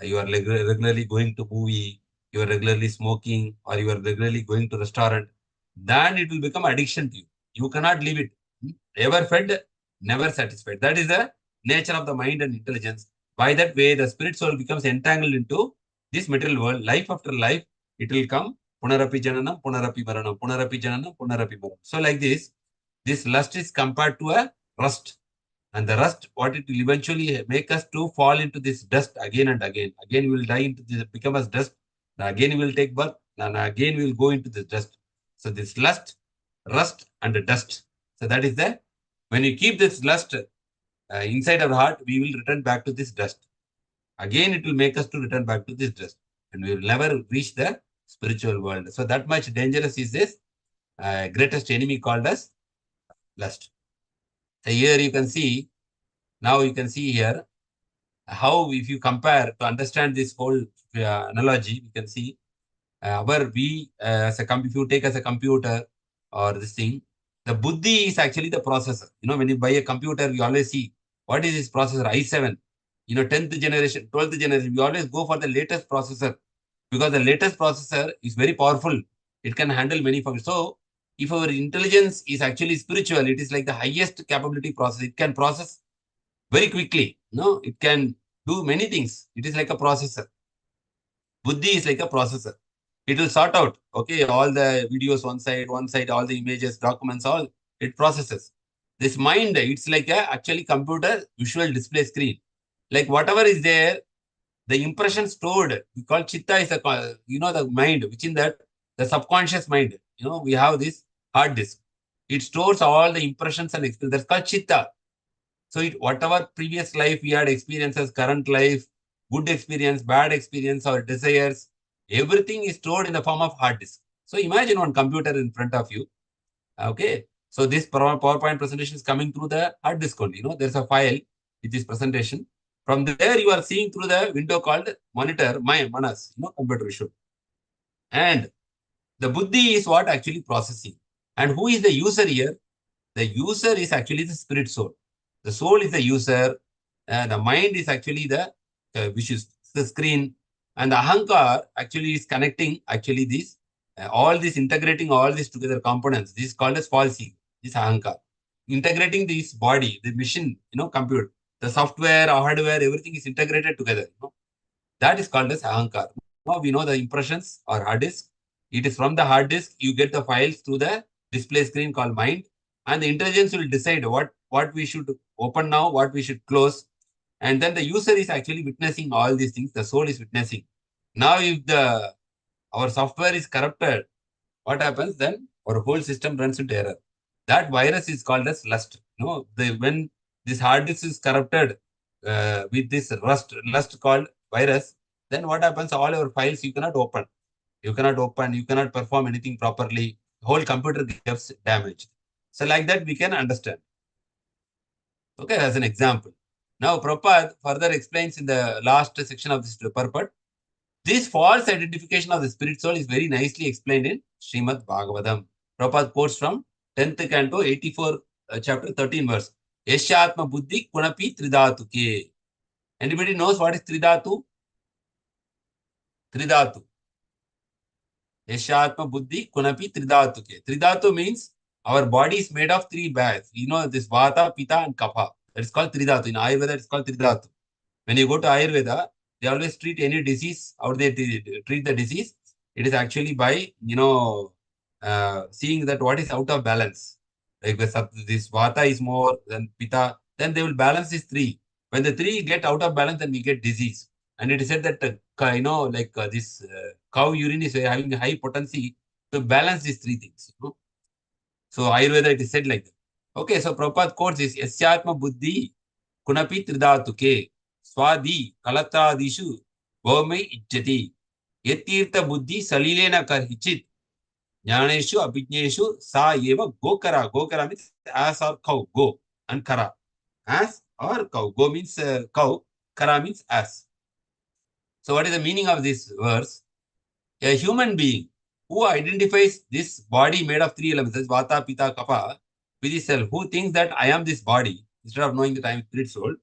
you are regularly going to movie, you are regularly smoking, or you are regularly going to restaurant, then it will become addiction to you. You cannot leave it. Ever fed, never satisfied. That is the nature of the mind and intelligence. By that way, the spirit soul becomes entangled into this material world. Life after life, it will come. Punarapi jananam, punarapi maranam, punarapi jananam, punarapi maranam. So like this lust is compared to a rust. And the rust, what it will eventually make us to fall into this dust again and again. Again, we will die into this, become as dust. Again, we will take birth. And again, we will go into this dust. So this lust, rust, and the dust. So that is the, when you keep this lust inside our heart, we will return back to this dust. Again, it will make us to return back to this dust. And we will never reach the spiritual world. So that much dangerous is this greatest enemy called as lust. So here you can see, now you can see here, how if you compare to understand this whole analogy, you can see if you take as a computer or this thing, the buddhi is actually the processor. When you buy a computer, you always see what is this processor, i7, 10th generation, 12th generation. You always go for the latest processor because the latest processor is very powerful. It can handle many functions. So if our intelligence is actually spiritual, it is like the highest capability processor. It can process very quickly. It can do many things. It is like a processor. Buddhi is like a processor. It will sort out, okay, all the videos one side, all the images, documents, all it processes. This mind, it's like a actually computer visual display screen. Like whatever is there, the impression stored, we call chitta is the, the mind, which in that, the subconscious mind, we have this hard disk. It stores all the impressions and experiences. That's called chitta. So whatever previous life we had experiences, current life, good experience, bad experience, or desires, everything is stored in the form of hard disk. So imagine one computer in front of you. Okay. So this PowerPoint presentation is coming through the hard disk only. There's a file with this presentation. From there, you are seeing through the window called monitor, my manas, computer visual. And the buddhi is what actually processing. And who is the user here? The user is actually the spirit soul. The soul is the user. The mind is actually the, which is the screen. And the ahankar actually is connecting actually these, all this, integrating all these together components. This is called as false ego. This ahankar. Integrating this body, the machine, compute, the software, hardware, everything is integrated together. That is called as ahankar. Now we know the impressions or hard disk. It is from the hard disk, you get the files to the display screen called mind. And the intelligence will decide what we should open now, what we should close. And then the user is actually witnessing all these things. The soul is witnessing. Now, if our software is corrupted, what happens then? Our whole system runs into error. That virus is called as lust. When this hard disk is corrupted with this lust called virus, then what happens? All your files you cannot open. You cannot perform anything properly. The whole computer gets damaged. So like that, we can understand. Okay, as an example. Now, Prabhupada further explains in the last section of this purport. This false identification of the spirit soul is very nicely explained in Srimad Bhagavatam. Prabhupada quotes from 10th canto, 84, chapter 13 verse. Yashyatma buddhi kunapi tridhatuke. Anybody knows what is tridhatu? Tridhatu. Yashyatma buddhi kunapi tridhatuke. Tridhatu means our body is made of three bags. This vata, pitta, and kapha. That is called tridhatu. In Ayurveda, it's called tridhatu. When you go to Ayurveda, they always treat any disease, or they treat the disease. It is actually by, seeing that what is out of balance. Like this vata is more than pitta, then they will balance these three. When the three get out of balance, then we get disease. And it is said that, this cow urine is having a high potency to balance these three things. So Ayurveda, it is said like that. Okay, so Prabhupada quotes is Yasyatma buddhi kunapi tridhatuke swadi kalatadishu gome ijjati yatirtha buddhi salilena karhichit jnaneshu abhijneshu sa eva gokara. Gokara means ass or cow, go, and kara. Ass or cow. Go means cow, kara means ass. So what is the meaning of this verse? A human being who identifies this body made of three elements, vata, pitta, kapha, with his self, who thinks that I am this body, instead of knowing that I am spirit soul.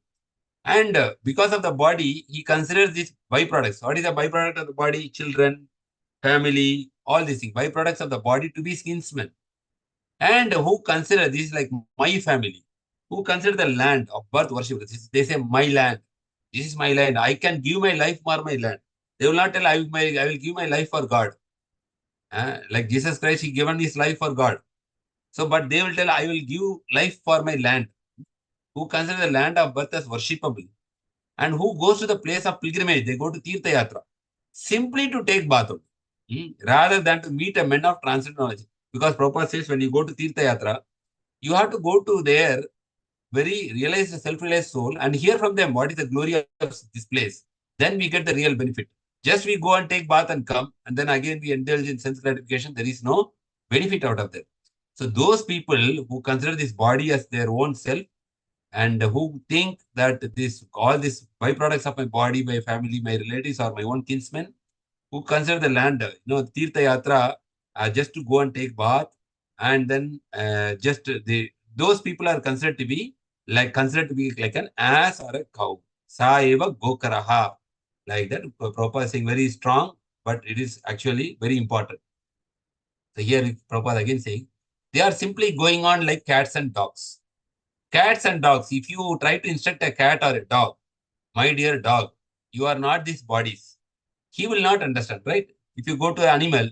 And because of the body, he considers these byproducts. What is the byproduct of the body? Children, family, all these things. Byproducts of the body to be kinsmen. And who consider this like my family, who consider the land of birth worship. They say, my land. This is my land. I can give my life for my land. They will not tell, I will give my life for God. Like Jesus Christ, he given his life for God. So, but they will tell, I will give life for my land. Who consider the land of birth as worshipable. And who goes to the place of pilgrimage. They go to Tirtha Yatra. Simply to take bath. Rather than to meet a man of transcendental knowledge. Because Prabhupada says, when you go to Tirtha Yatra, you have to go to there, very realized, self-realized soul, and hear from them what is the glory of this place. Then we get the real benefit. Just we go and take bath and come, and then again we indulge in sense gratification. There is no benefit out of that. So those people who consider this body as their own self, and who think that all these byproducts of my body, my family, my relatives, or my own kinsmen, who consider the land, Tirtha Yatra, just to go and take bath, and then those people are considered to be like an ass or a cow. Sa eva gokaraha. Like that, Prabhupada is saying very strong, but it is actually very important. So here Prabhupada again saying, they are simply going on like cats and dogs. Cats and dogs, if you try to instruct a cat or a dog, my dear dog, you are not these bodies. He will not understand, right? If you go to an animal,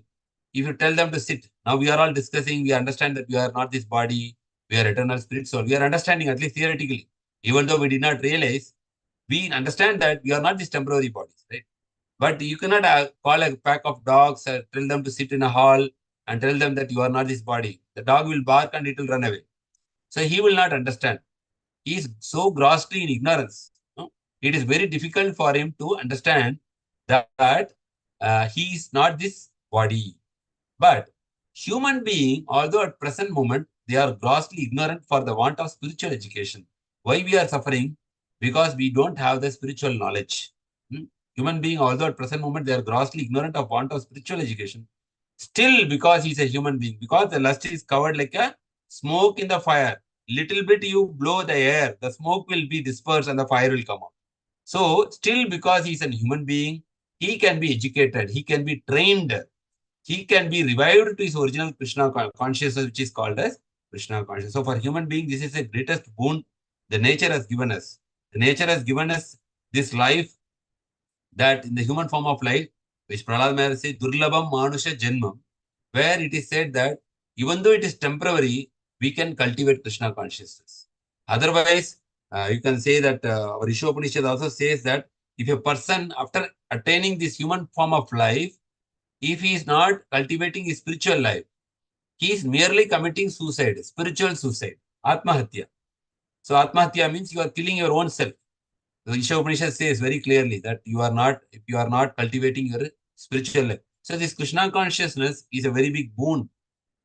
if you tell them to sit, now we are all discussing, we understand that we are not this body, we are eternal spirit soul. We are understanding, at least theoretically, even though we did not realize, we understand that we are not these temporary bodies, right? But you cannot call a pack of dogs, tell them to sit in a hall and tell them that you are not this body. The dog will bark and it will run away. So he will not understand. He is so grossly in ignorance. It is very difficult for him to understand that he is not this body. But human being, although at present moment, they are grossly ignorant for the want of spiritual education. Why we are suffering? Because we don't have the spiritual knowledge. Human being, although at present moment, they are grossly ignorant of want of spiritual education. Still, because he's a human being, because the lust is covered like a smoke in the fire. Little bit you blow the air, the smoke will be dispersed and the fire will come out. So, still because he's a human being, he can be educated, he can be trained, he can be revived to his original Krishna consciousness, which is called as Krishna consciousness. So, for human being, this is the greatest boon the nature has given us. The nature has given us this life, that in the human form of life, which Prahlad Maharaj says, Durlabham Manusha Janmam, where it is said that even though it is temporary, we can cultivate Krishna consciousness. Otherwise, you can say that our Isha Upanishad also says that if a person, after attaining this human form of life, if he is not cultivating his spiritual life, he is merely committing suicide, spiritual suicide, Atmahatya. So Atmahatya means you are killing your own self. The Isha Upanishad says very clearly that if you are not cultivating your spiritual life. So this Krishna consciousness is a very big boon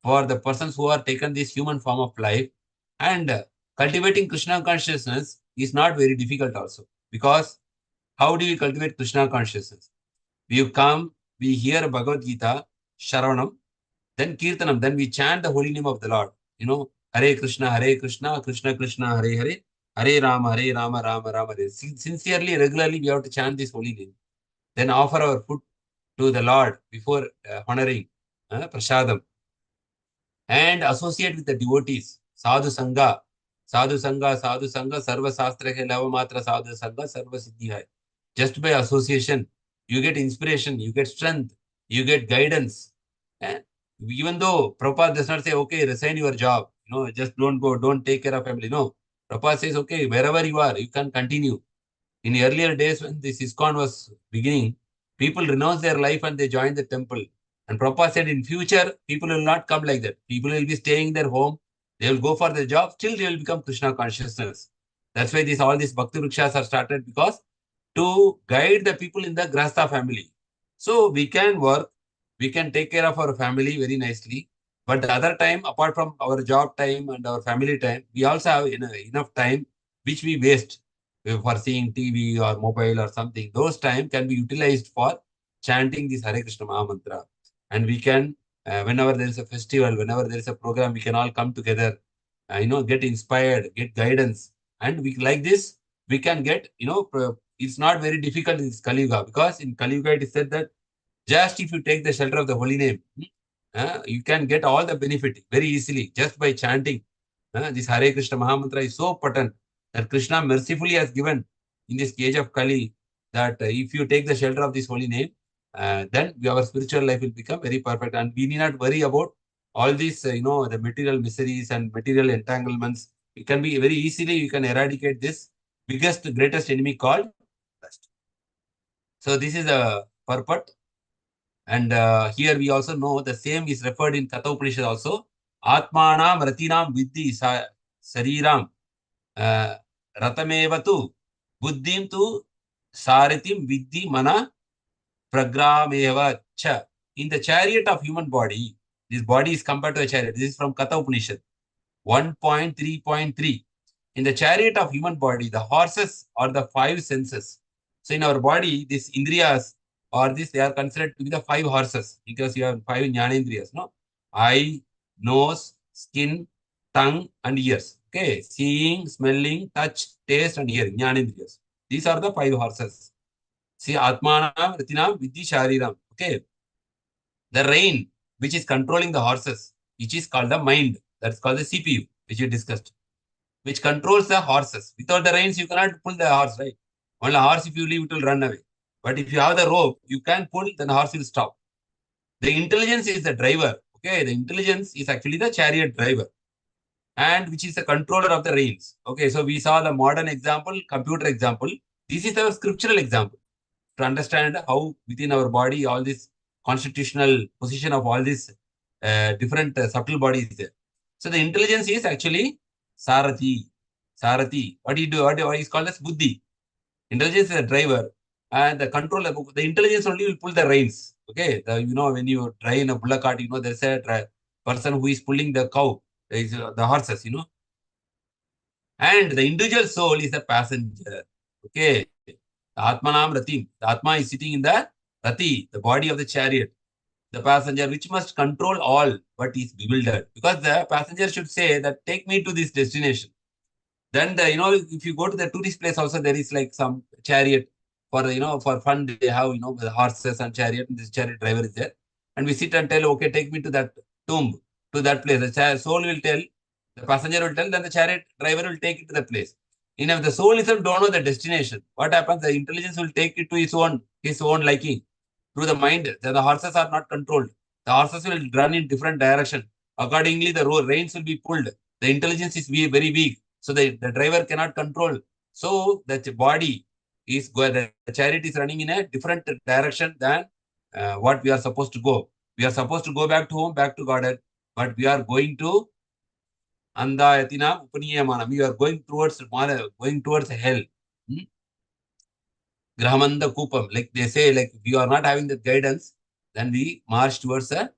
for the persons who are taken this human form of life. And cultivating Krishna consciousness is not very difficult also. Because how do you cultivate Krishna consciousness? We come, we hear Bhagavad Gita, Sharavanam, then Kirtanam, then we chant the holy name of the Lord. Hare Krishna, Krishna Krishna, Hare Hare, Hare Rama, Rama Rama, Hare. Sincerely, regularly, we have to chant this holy name. Then offer our food to the Lord before honoring Prasadam. And associate with the devotees. Sadhu Sangha, Sarva Sastra Hai, Lava Matra Sadhu Sangha, Sarva Siddhi Hai. Just by association, you get inspiration, you get strength, you get guidance. Even though Prabhupada does not say, okay, resign your job, just don't go, don't take care of family. No, Prabhupada says, okay, wherever you are, you can continue. In earlier days when this ISKCON was beginning, people renounced their life and they joined the temple. And Prabhupada said, in future, people will not come like that. People will be staying in their home. They will go for their job. Still, they will become Krishna consciousness. That's why all these Bhakti Vrikshas are started, because to guide the people in the Grahastha family. So we can work, we can take care of our family very nicely. But the other time, apart from our job time and our family time, we also have enough time which we waste for seeing TV or mobile or something. Those time can be utilized for chanting this Hare Krishna Maha Mantra. And we can, whenever there is a festival, whenever there is a program, we can all come together, get inspired, get guidance. And we like this, we can get, it's not very difficult in this Kali Yuga, because in Kali Yuga it is said that just if you take the shelter of the holy name, you can get all the benefit very easily just by chanting. This Hare Krishna Maha Mantra is so potent that Krishna mercifully has given in this age of Kali that if you take the shelter of this holy name, then our spiritual life will become very perfect, and we need not worry about all these, the material miseries and material entanglements. It can be very easily, you can eradicate this greatest enemy called lust. So this is the purport. And here we also know the same is referred in Katha Upanishad also. Atmanam ratinam vidhi sariram ratamevatu buddhim tu saritim vidhi mana pragrameva cha. In the chariot of human body, this body is compared to a chariot. This is from Katha Upanishad 1.3.3. In the chariot of human body, the horses are the five senses. So in our body, these indriyas or this, they are considered to be the five horses, because you have five jnanendriyas, no? Eye, nose, skin, tongue, and ears. Okay, seeing, smelling, touch, taste, and hearing, jnanendriyas. These are the five horses. See, Atmanam, Ratinam, Vidhi, Shariram. Okay. The rein, which is controlling the horses, which is called the mind. That's called the CPU, which we discussed, which controls the horses. Without the reins, you cannot pull the horse, right? Only horse, if you leave, it will run away. But if you have the rope, you can pull, then the horse will stop. The intelligence is the driver. Okay, the intelligence is actually the chariot driver, and which is the controller of the reins. Okay, so we saw the modern example, computer example. This is our scriptural example to understand how within our body all this constitutional position of all these different subtle bodies there. So the intelligence is actually Sarathi. Sarathi. What do you do? What is called as Buddhi. Intelligence is a driver, and the controller, the intelligence only will pull the reins. Okay, when you drive in a bullock cart, there's a person who is pulling the cow, is the horses, and the individual soul is the passenger. Okay, the Atmanam Ratim. The Atma is sitting in the Rati, the body of the chariot. The passenger, which must control all, but is bewildered, because the passenger should say that take me to this destination. Then if you go to the tourist place also, there is like some chariot for for fun. They have the horses and chariot, and this chariot driver is there, and we sit and tell, okay, take me to that tomb, to that place. The soul will tell, the passenger will tell, then the chariot driver will take it to the place. If the soul itself don't know the destination, what happens? The intelligence will take it to his own liking through the mind. The horses are not controlled. The horses will run in different direction. Accordingly, the reins will be pulled. The intelligence is very weak. So the driver cannot control. So the body is the chariot is running in a different direction than what we are supposed to go. We are supposed to go back to home, back to Godhead, but we are going to Andayatina Upaniyamana. We are going towards hell. Grahamanda Kupam. Like they say, like if you are not having the guidance, then we march towards a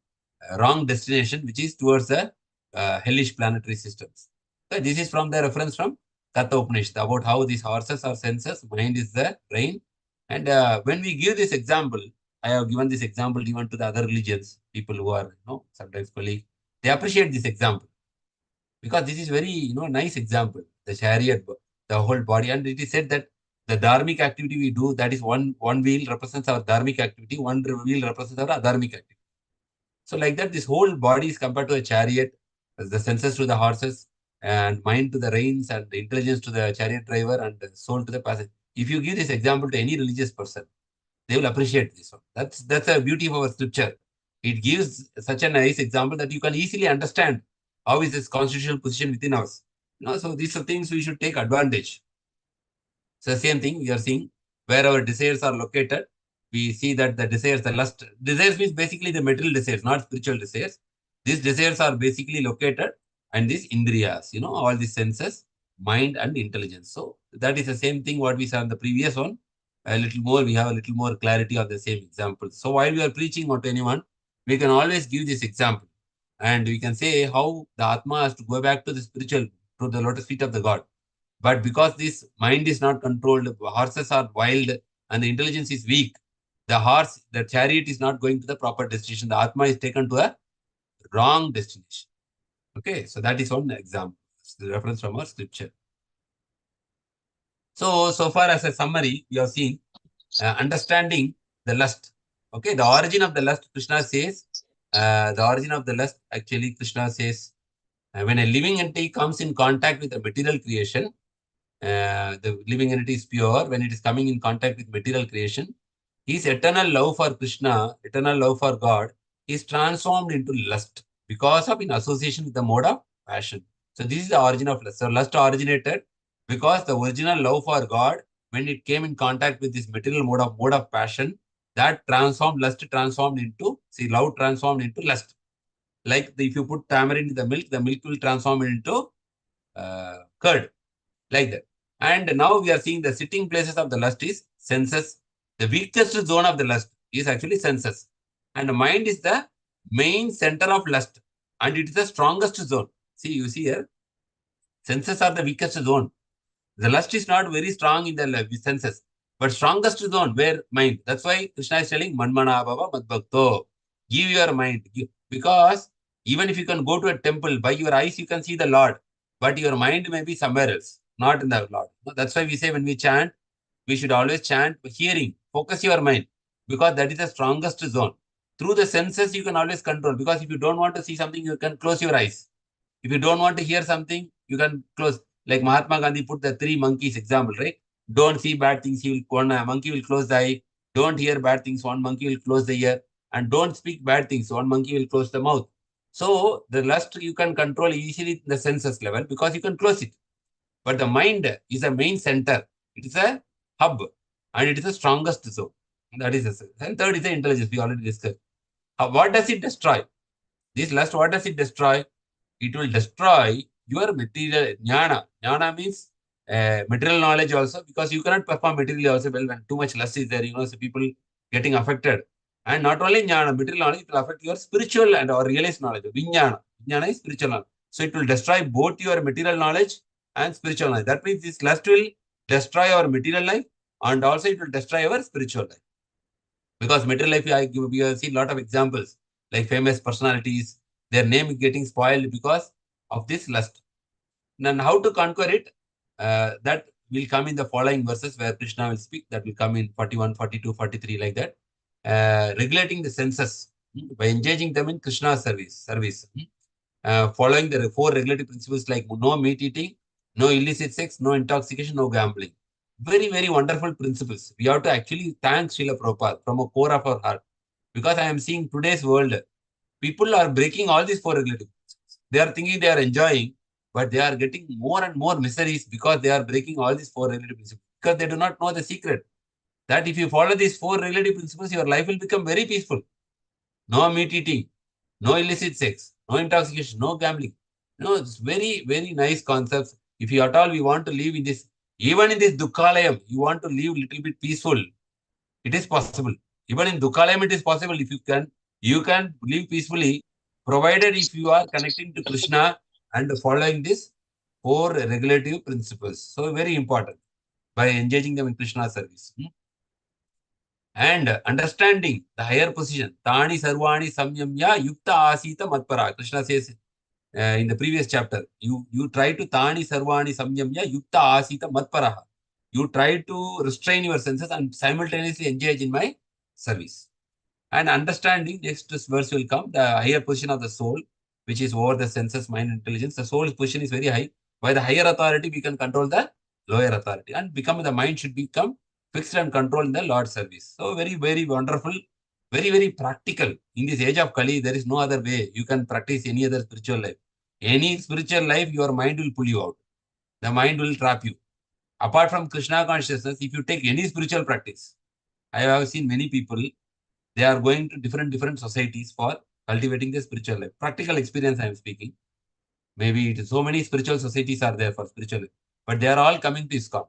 wrong destination, which is towards the hellish planetary systems. So this is from the reference from Katha Upanishad about how these horses are senses, mind is the brain. And when we give this example, I have given this example even to the other religions, people who are sometimes colleagues, they appreciate this example because this is very nice example. The chariot, the whole body, and it is said that the dharmic activity we do, that is one wheel represents our dharmic activity, one wheel represents our adharmic activity. So like that, this whole body is compared to a chariot, as the senses to the horses, and mind to the reins, and the intelligence to the chariot driver, and the soul to the passenger. If you give this example to any religious person, they will appreciate this one. That's the beauty of our scripture. It gives such a nice example that you can easily understand how is this constitutional position within us. So these are things we should take advantage. So the same thing we are seeing where our desires are located. We see that the desires, the lust, desires means basically the material desires, not spiritual desires. These desires are basically located, and these indriyas, all these senses, mind and intelligence. So that is the same thing what we saw in the previous one. A little more, we have a little more clarity of the same example. So while we are preaching to anyone, we can always give this example, and we can say how the Atma has to go back to the spiritual, to the lotus feet of the God. But because this mind is not controlled, horses are wild, and the intelligence is weak, the chariot is not going to the proper destination. The Atma is taken to a wrong destination. Okay, so that is one example. It's the reference from our scripture. So far as a summary, we have seen understanding the lust. Okay, the origin of the lust, Krishna says, the origin of the lust, actually, Krishna says, when a living entity comes in contact with a material creation, the living entity is pure. When it is coming in contact with material creation, his eternal love for Krishna, eternal love for God, is transformed into lust because of in association with the mode of passion. So this is the origin of lust. So lust originated because the original love for God, when it came in contact with this material mode of passion, that transformed into, love transformed into lust. Like if you put tamarind in the milk will transform into curd, like that. And now we are seeing the sitting places of the lust is senses. The weakest zone of the lust is actually senses. And the mind is the main center of lust. And it is the strongest zone. See, you see here, senses are the weakest zone. The lust is not very strong in the senses, but strongest zone where mind. That's why Krishna is telling Manmana Bhava Madbhakto. Give your mind. Because even if you can go to a temple, by your eyes you can see the Lord, but your mind may be somewhere else, not in the Lord. That's why we say when we chant, we should always chant hearing. Focus your mind, because that is the strongest zone. Through the senses, you can always control, because if you don't want to see something, you can close your eyes. If you don't want to hear something, you can close. Like Mahatma Gandhi put the 3 monkeys example, right? Don't see bad things, one monkey will close the eye. Don't hear bad things, one monkey will close the ear. and don't speak bad things. One monkey will close the mouth. So the lust you can control easily in the senses level because you can close it. But the mind is a main center. It is a hub and it is the strongest zone. That is the and third is the intelligence. We already discussed. What does it destroy? This lust, what does it destroy? It will destroy your material jnana. Jnana means material knowledge also, because you cannot perform materially also well when too much lust is there. So people getting affected. And not only jnana, material knowledge, it will affect your spiritual and or realized knowledge. Vijnana. Vijnana is spiritual knowledge. So it will destroy both your material knowledge and spiritual knowledge. That means this lust will destroy our material life and also it will destroy our spiritual life. Because material life, we have seen a lot of examples, like famous personalities, their name is getting spoiled because of this lust. And how to conquer it, that will come in the following verses where Krishna will speak. That will come in 41, 42, 43, like that. Regulating the senses by engaging them in Krishna's service. Following the 4 regulative principles like no meat eating, no illicit sex, no intoxication, no gambling. Very, very wonderful principles. We have to actually thank Srila Prabhupada from a core of our heart. Because I am seeing today's world, people are breaking all these 4 regulative principles. They are thinking they are enjoying, but they are getting more and more miseries because they are breaking all these 4 regulative principles. Because they do not know the secret. That if you follow these 4 regulative principles, your life will become very peaceful. No meat eating, no illicit sex, no intoxication, no gambling. It's very, very nice concepts. If you at all we want to live in this, even in this Dukkalayam, you want to live a little bit peaceful, it is possible. Even in Dukkalayam, it is possible. If you can live peacefully, provided if you are connecting to Krishna and following these 4 regulative principles. So very important by engaging them in Krishna service. And understanding the higher position. Tani sarvani samyamya yukta asita matpara. Krishna says in the previous chapter, you try to tani sarvani samyamya yukta asita matpara. You try to restrain your senses and simultaneously engage in my service. And understanding, next verse will come, the higher position of the soul, which is over the senses, mind, intelligence. The soul's position is very high. By the higher authority, we can control the lower authority. And the mind should become fixed and controlled in the Lord's service. So very, very wonderful, very, very practical. In this age of Kali, there is no other way you can practice any other spiritual life. Any spiritual life, your mind will pull you out. The mind will trap you. Apart from Krishna consciousness, if you take any spiritual practice, I have seen many people, they are going to different societies for cultivating their spiritual life. Practical experience I am speaking. Maybe it is so many spiritual societies are there for spiritual life. But they are all coming to ISKCON.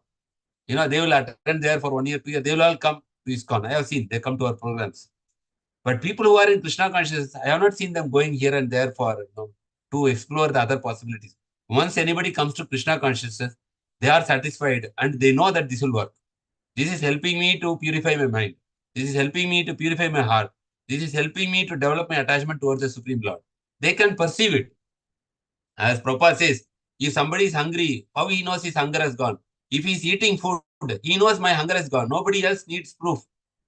They will attend there for 1 year, 2 years. They will all come to ISKCON. I have seen, they come to our programs. But people who are in Krishna consciousness, I have not seen them going here and there for, to explore the other possibilities. Once anybody comes to Krishna consciousness, they are satisfied and they know that this will work. This is helping me to purify my mind. This is helping me to purify my heart. This is helping me to develop my attachment towards the Supreme Lord. They can perceive it. As Prabhupada says, if somebody is hungry, how he knows his hunger has gone? If he is eating food, he knows my hunger has gone. Nobody else needs proof.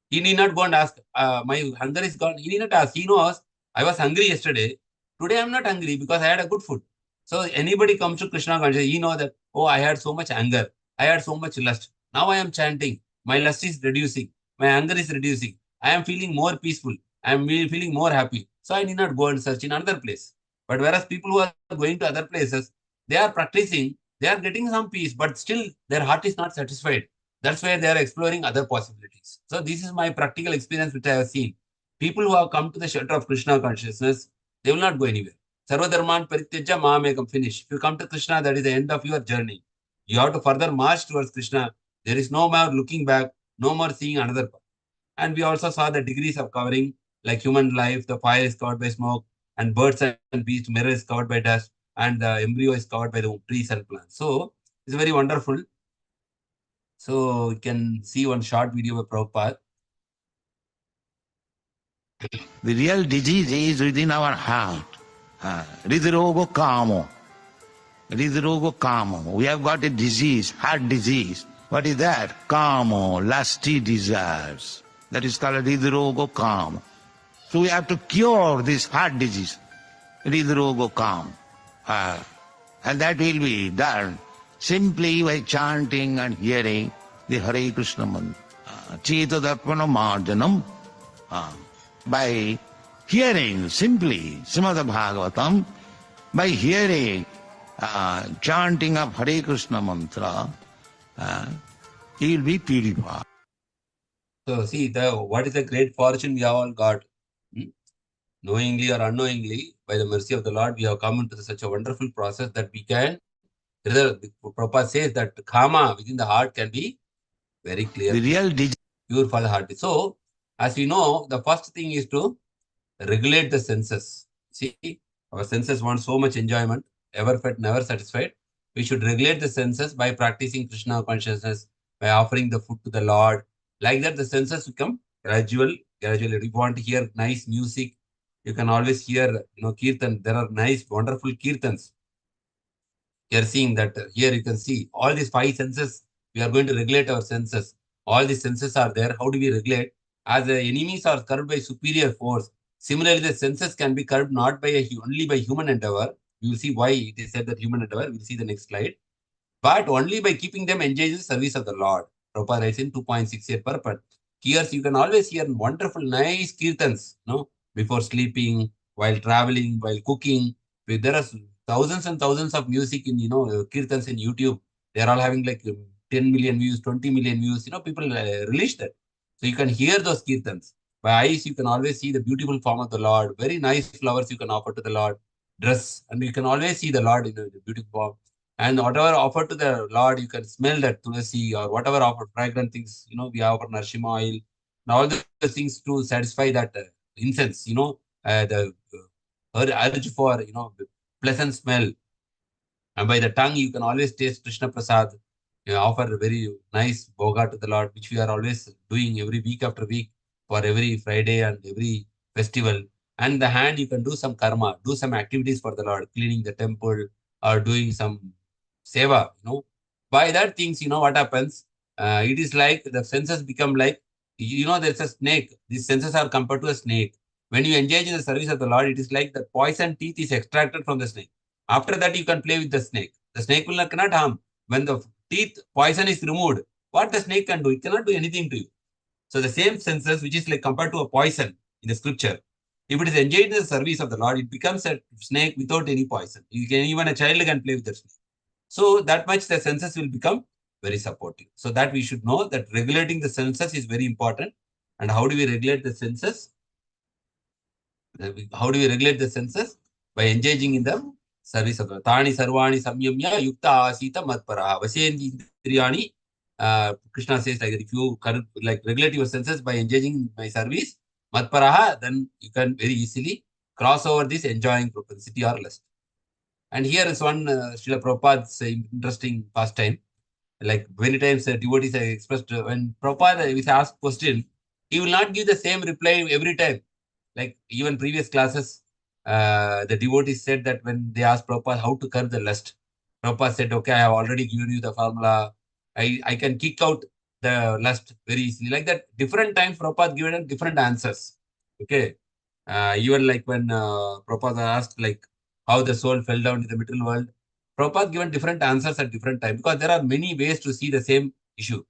He need not go and ask, my hunger is gone. He need not ask. He knows, I was hungry yesterday. Today I am not hungry because I had a good food. So anybody comes to Krishna consciousness, he knows that, oh, I had so much anger. I had so much lust. Now I am chanting. My lust is reducing. My anger is reducing. I am feeling more peaceful. I am feeling more happy. So I need not go and search in another place. But whereas people who are going to other places, they are practicing, they are getting some peace, but still their heart is not satisfied. That's where they are exploring other possibilities. So this is my practical experience which I have seen. People who have come to the shelter of Krishna consciousness, they will not go anywhere. Sarva dharman parityaja mamekam, finish. If you come to Krishna, that is the end of your journey. You have to further march towards Krishna. There is no more looking back, no more seeing another path. And we also saw the degrees of covering, like human life, the fire is covered by smoke, and birds and beasts, mirror is covered by dust, and the embryo is covered by the trees and plants. So it's very wonderful. So you can see one short video of Prabhupada. The real disease is within our heart. Hridrogo kamo. Hridrogo kamo. We have got a disease, heart disease. What is that? Kamo, lusty desires. That is called hridrogo kamo. So we have to cure this heart disease. Hridrogo kamo. And that will be done simply by chanting and hearing the Hare Krishna mantra. Cheta darpana marjanam. by hearing simply Srimad Bhagavatam, by hearing chanting of Hare Krishna mantra, he will be purified. So see, what is the great fortune we have all got? Knowingly or unknowingly, by the mercy of the Lord, we have come into such a wonderful process that we can, Prabhupada says that karma within the heart can be very clear, The real pure for the heart. So, as we know, the first thing is to regulate the senses. See, our senses want so much enjoyment, ever fed, never satisfied. We should regulate the senses by practicing Krishna consciousness, by offering the food to the Lord. Like that, the senses become gradually. If you want to hear nice music, you can always hear, kirtan. There are nice, wonderful kirtans. You are seeing that here you can see all these five senses. We are going to regulate our senses. All these senses are there. How do we regulate? As the enemies are curbed by superior force, similarly, the senses can be curbed not by only by human endeavor. You will see why it is said that human endeavor. We will see the next slide. But only by keeping them engaged in the service of the Lord. Prabhupada writes in 2.68 purport. Here you can always hear wonderful, nice kirtans, before sleeping, while traveling, while cooking. There are thousands and thousands of music in, kirtans in YouTube. They are all having like 10 million views, 20 million views. People release that. So you can hear those kirtans. By eyes, you can always see the beautiful form of the Lord. Very nice flowers you can offer to the Lord. Dress, and you can always see the Lord in a beautiful form. And whatever offered to the Lord, you can smell that tulasi or whatever offered fragrant things, we offer narshima oil and all those things to satisfy that incense, the urge for, pleasant smell. And by the tongue, you can always taste Krishna Prasad. You offer a very nice bhoga to the Lord, which we are always doing every week after week for every Friday and every festival. And the hand, you can do some karma, do some activities for the Lord, cleaning the temple or doing some seva, By that things, what happens? It is like the senses become like, there's a snake. These senses are compared to a snake. When you engage in the service of the Lord, it is like the poison teeth is extracted from the snake. After that, you can play with the snake. The snake cannot harm. When the teeth poison is removed, what the snake can do? It cannot do anything to you. So the same senses, which is like compared to a poison in the scripture, if it is engaged in the service of the Lord, it becomes a snake without any poison. Even a child can play with the snake. So that much the senses will become very supportive. So that we should know that regulating the senses is very important. And how do we regulate the senses? How do we regulate the senses? By engaging in the service of the Tani Sarvani Samyamya Yukta Asita Matpara. Vasendi Indriyani. Krishna says like if you regulate your senses by engaging in my service, Matparaha, then you can very easily cross over this enjoying propensity or lust. And here is one Srila Prabhupada's interesting pastime. Like many times devotees have expressed when Prabhupada is asked question, he will not give the same reply every time. Like even previous classes, the devotees said that when they asked Prabhupada how to curb the lust, Prabhupada said, okay, I have already given you the formula. I can kick out the lust very easily. Like that, different times Prabhupada given different answers. Okay. Even like when Prabhupada asked like how the soul fell down in the material world, Prabhupada given different answers at different times because there are many ways to see the same issue.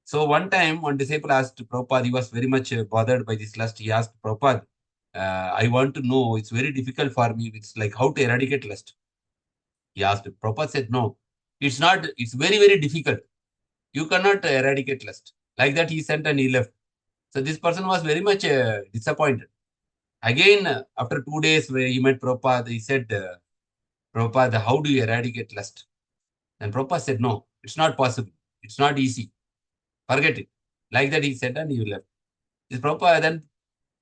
So one time, one disciple asked Prabhupada, he was very much bothered by this lust. He asked Prabhupada, I want to know, it's very difficult for me. It's like how to eradicate lust. He asked. Prabhupada said, no, it's not. It's very, very difficult. You cannot eradicate lust. Like that, he sent and he left. So this person was very much disappointed. Again, after 2 days, where he met Prabhupada, he said, Prabhupada, how do you eradicate lust? And Prabhupada said, no, it's not possible. It's not easy. Forget it. Like that, he said, and he left. This Prabhupada then,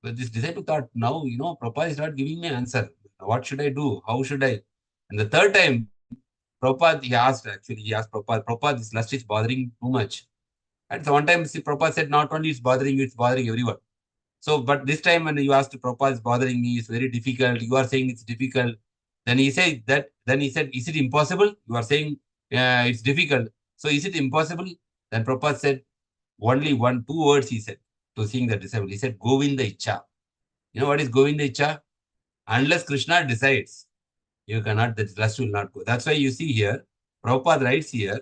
this disciple thought, now, Prabhupada is not giving me an answer. What should I do? How should I? And the third time, Prabhupada, he asked Prabhupada, this lust is bothering too much. And so one time, Prabhupada said, not only it's bothering you, it's bothering everyone. So, but this time when you asked Prabhupada, it's bothering me, it's very difficult. You are saying it's difficult. Then he said, is it impossible? You are saying it's difficult. So is it impossible? Then Prabhupada said, only 2 words he said to seeing the disciple. He said, Govinda Icha. You know what is Govinda Icha? Unless Krishna decides, you cannot, that lust will not go. That's why you see here, Prabhupada writes here,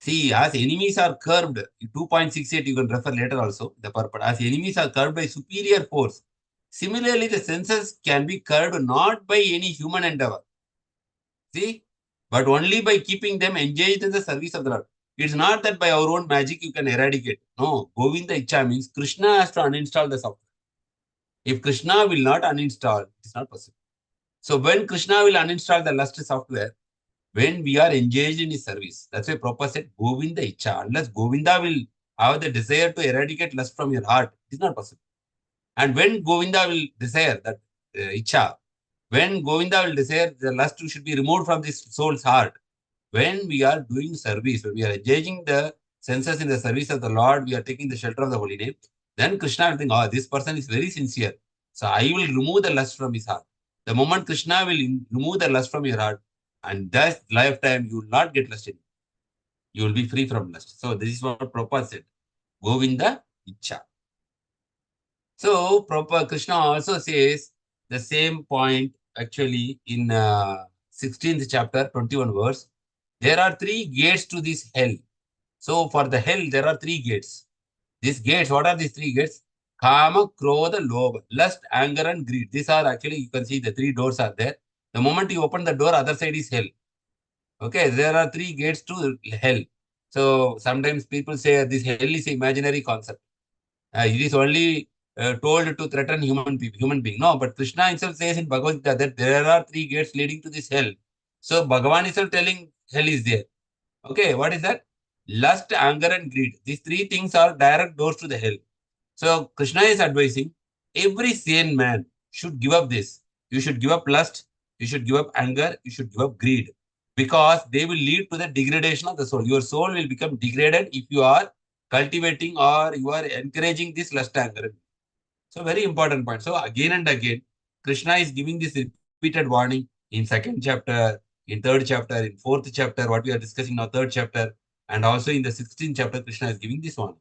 See, as enemies are curbed, 2.68 you can refer later also, the purport. As enemies are curbed by superior force, similarly the senses can be curbed not by any human endeavor. See, but only by keeping them engaged in the service of the Lord. It's not that by our own magic you can eradicate. No, Govinda Icha means Krishna has to uninstall the software. If Krishna will not uninstall, it's not possible. So when Krishna will uninstall the lust software, when we are engaged in his service, that's why Prabhupada said Govinda Icha. Unless Govinda will have the desire to eradicate lust from your heart, it's not possible. And when Govinda will desire that Icha, when Govinda will desire the lust should be removed from this soul's heart, when we are doing service, when we are engaging the senses in the service of the Lord, we are taking the shelter of the holy name, then Krishna will think, oh, this person is very sincere. So I will remove the lust from his heart. The moment Krishna will remove the lust from your heart, and that lifetime you will not get lust anymore. You will be free from lust. So this is what Prabhupada said. Govinda Icha. So Prabhupada Krishna also says the same point actually in 16th chapter, 21 verse. There are 3 gates to this hell. So for the hell, there are 3 gates. These gates, what are these 3 gates? Kama, Krodha, Lobha, lust, anger, and greed. These are actually, you can see the 3 doors are there. The moment you open the door, other side is hell. Okay, there are 3 gates to hell. So sometimes people say this hell is an imaginary concept. It is only told to threaten human being. No, but Krishna himself says in Bhagavad Gita that there are 3 gates leading to this hell. So Bhagavan himself telling hell is there. Okay, what is that? Lust, anger, and greed. These 3 things are direct doors to the hell. So Krishna is advising every sane man should give up this. You should give up lust, you should give up anger, you should give up greed, because they will lead to the degradation of the soul. Your soul will become degraded if you are cultivating or you are encouraging this lust, anger. So very important point. So again and again, Krishna is giving this repeated warning in 2nd chapter, in 3rd chapter, in 4th chapter, what we are discussing now, 3rd chapter, and also in the 16th chapter, Krishna is giving this warning.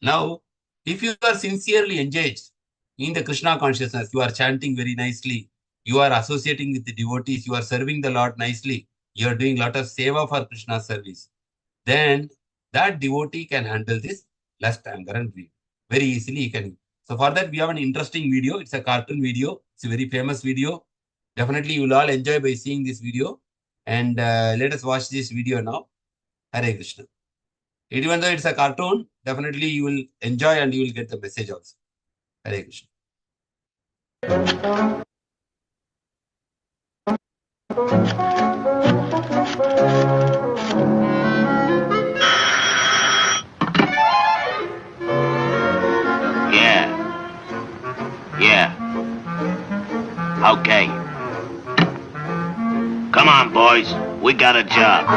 Now, if you are sincerely engaged in the Krishna consciousness, you are chanting very nicely, you are associating with the devotees, you are serving the Lord nicely, you are doing a lot of seva for Krishna's service, then that devotee can handle this lust, anger, and greed. Very easily he can. So for that, we have an interesting video. It's a cartoon video. It's a very famous video. Definitely you will all enjoy by seeing this video. And let us watch this video now. Hare Krishna. Even though it's a cartoon, definitely you will enjoy and you will get the message also. Hare Krishna. Yeah. Okay. Come on, boys. We got a job.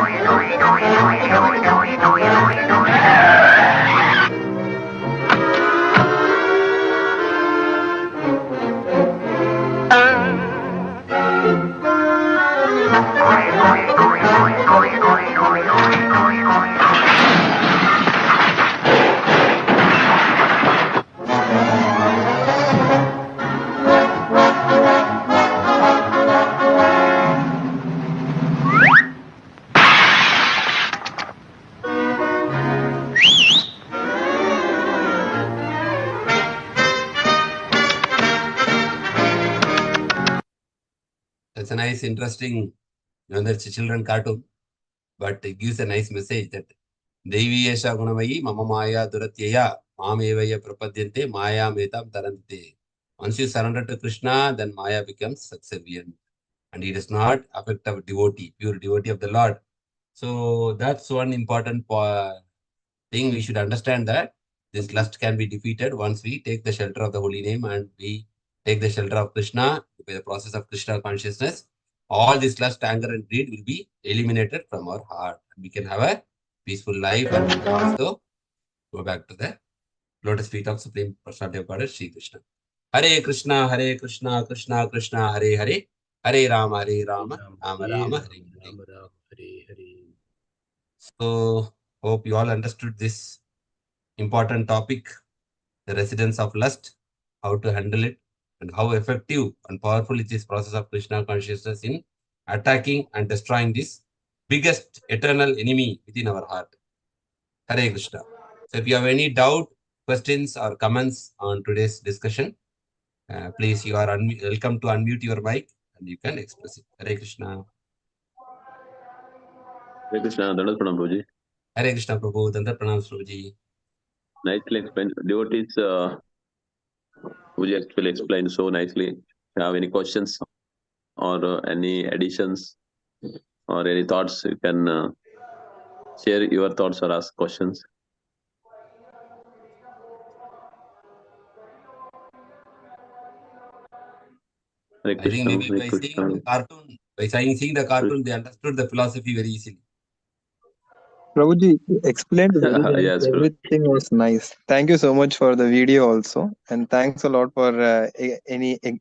That's a nice, interesting, that's a children cartoon, but it gives a nice message that Deviyesha Gunamayi, Mama Maya Duratyaya, Mamevaya Prapadyante, Maya Metam Tarante. Once you surrender to Krishna, then Maya becomes subservient. And it does not affect our devotee, pure devotee of the Lord. So that's one important thing we should understand, that this lust can be defeated once we take the shelter of the holy name and we take the shelter of Krishna by the process of Krishna consciousness. All this lust, anger, and greed will be eliminated from our heart. We can have a peaceful life and we can also go back to the lotus feet of Supreme Personality of Godhead, Sri Krishna. Hare Krishna, Krishna Krishna, Hare Hare, Hare Rama, Rama Rama, Hare Hare. So, hope you all understood this important topic, the residence of lust, how to handle it, and how effective and powerful is this process of Krishna consciousness in attacking and destroying this biggest eternal enemy within our heart. Hare Krishna. So if you have any doubt, questions or comments on today's discussion, please, you are welcome to unmute your mic and you can express it. Hare Krishna. Hare Krishna, Dandavat Pranam Prabhuji. Hare Krishna Prabhu, Dandavat Pranam Prabhuji. Nicely explained. Devotees, Prabhuji actually explained so nicely. If you have any questions or any additions or any thoughts, you can share your thoughts or ask questions. Hare I think Krishna, maybe Hare by Krishna. seeing the cartoon, seeing the cartoon, they understood the philosophy very easily. Prabhuji explained very well. Yes, Prabhu. Everything was nice. Thank you so much for the video also, and thanks a lot for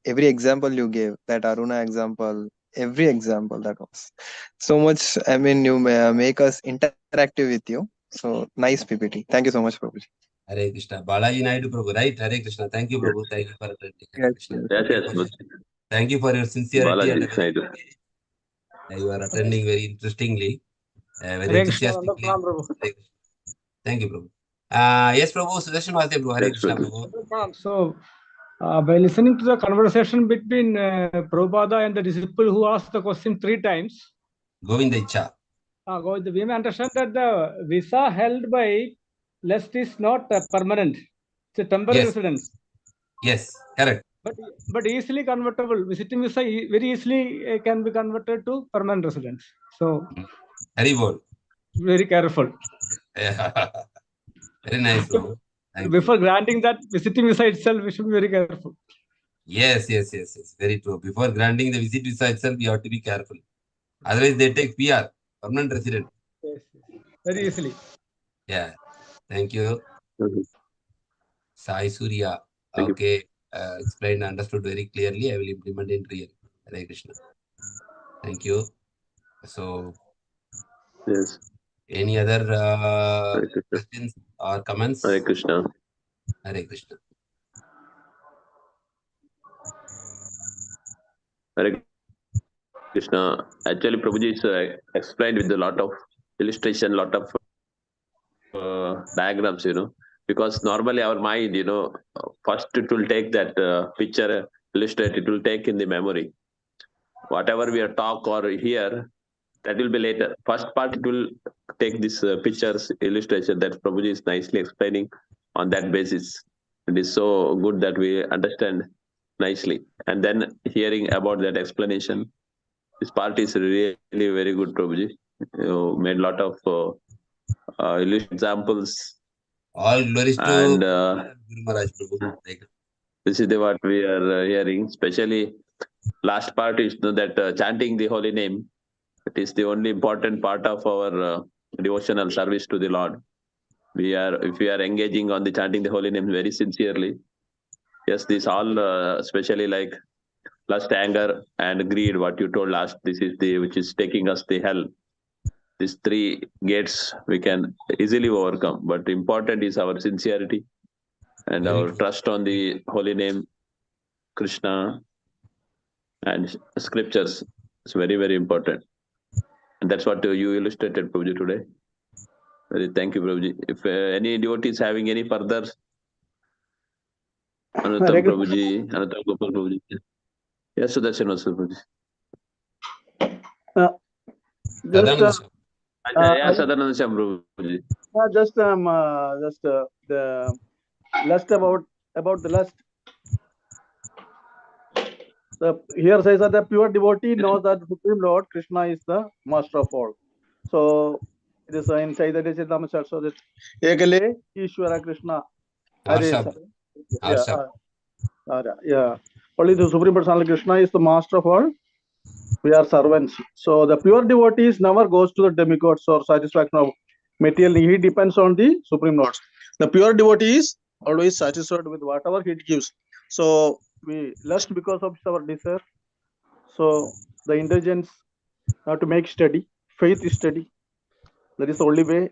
every example you gave. That Aruna example, every example that was so much. I mean, you make us interactive with you. So nice PPT. Thank you so much, Prabhuji. Hare Krishna. Balaji Naidu Prabhu, right? Hare Krishna. Thank you, Prabhu. Thank you for attending. Hare Yes, Krishna. yes. Thank you for your sincerity and Balaji Naidu. you are attending very interestingly, very Hare Krishna, Dandavat enthusiastically. Pranam, Prabhu. Hare Krishna. Thank you, Prabhu. Yes, Prabhu. Sudarshan Vase, Prabhu. Hare Yes, Krishna, Prabhu. Prabhu. So, by listening to the conversation between Prabhupada and the disciple who asked the question 3 times, Govinda Icha. we may understand that the visa held by lest is not permanent. It's a temporary Yes. residence. Yes, correct. But easily convertible. Visiting visa very easily can be converted to permanent residence. So, Very well. very careful. Very nice, Prabhu. Thank Before you. granting that visiting visa itself, we should be very careful. Yes. Very true. Before granting the visit visa itself, we have to be careful. Otherwise, they take PR, permanent resident. Yes. Very easily. Yeah. Thank you. Mhm. Sai Surya. Thank you. Okay. Explained, understood very clearly. I will implement in real. Hare Krishna. Thank you. So, Yes. any other Hare Krishna. questions or comments? Hare Krishna. Hare Krishna. Hare Krishna. Actually, Prabhuji is explained with a lot of illustration, lot of diagrams, because normally our mind, first it will take that picture, illustrate, it will take in the memory. Whatever we are talk or hear, that will be later. First part, it will take this pictures, illustration that Prabhuji is nicely explaining on that basis. It is so good that we understand nicely. And then hearing about that explanation, this part is really very good, Prabhuji. You made a lot of examples. All glories to And Guru Maharaj Prabhu. this is what we are hearing. Especially last part is that chanting the holy name. It is the only important part of our devotional service to the Lord. If we are engaging on the chanting the holy name very sincerely, yes, this all, especially like lust, anger, and greed, what you told last, this is which is taking us the hell. These 3 gates we can easily overcome, but important is our sincerity and Very our true. trust on the holy name, Krishna, and scriptures. It's very, very important. And that's what you illustrated, Prabhuji, today. Thank you, Prabhuji. If any devotee is having any further, Anuttam Prabhuji, Anuttam Gopal Prabhuji. Yes, Sudarshan also, Prabhuji. Sadananda Sham Prabhuji. Just the lust about the lust. Here says that the pure devotee knows that Supreme Lord Krishna is the master of all. So it is in Chaitanya Charitamrita also that Ekale Ishvara Krishna. Yeah. Only the Supreme Personality Krishna is the master of all. We are servants. So the pure devotees never goes to the demigods or satisfaction of material. He depends on the Supreme Lord. The pure devotee is always satisfied with whatever he gives. So we lust because of our desire. So the intelligence have to make steady. Faith is steady. That is the only way.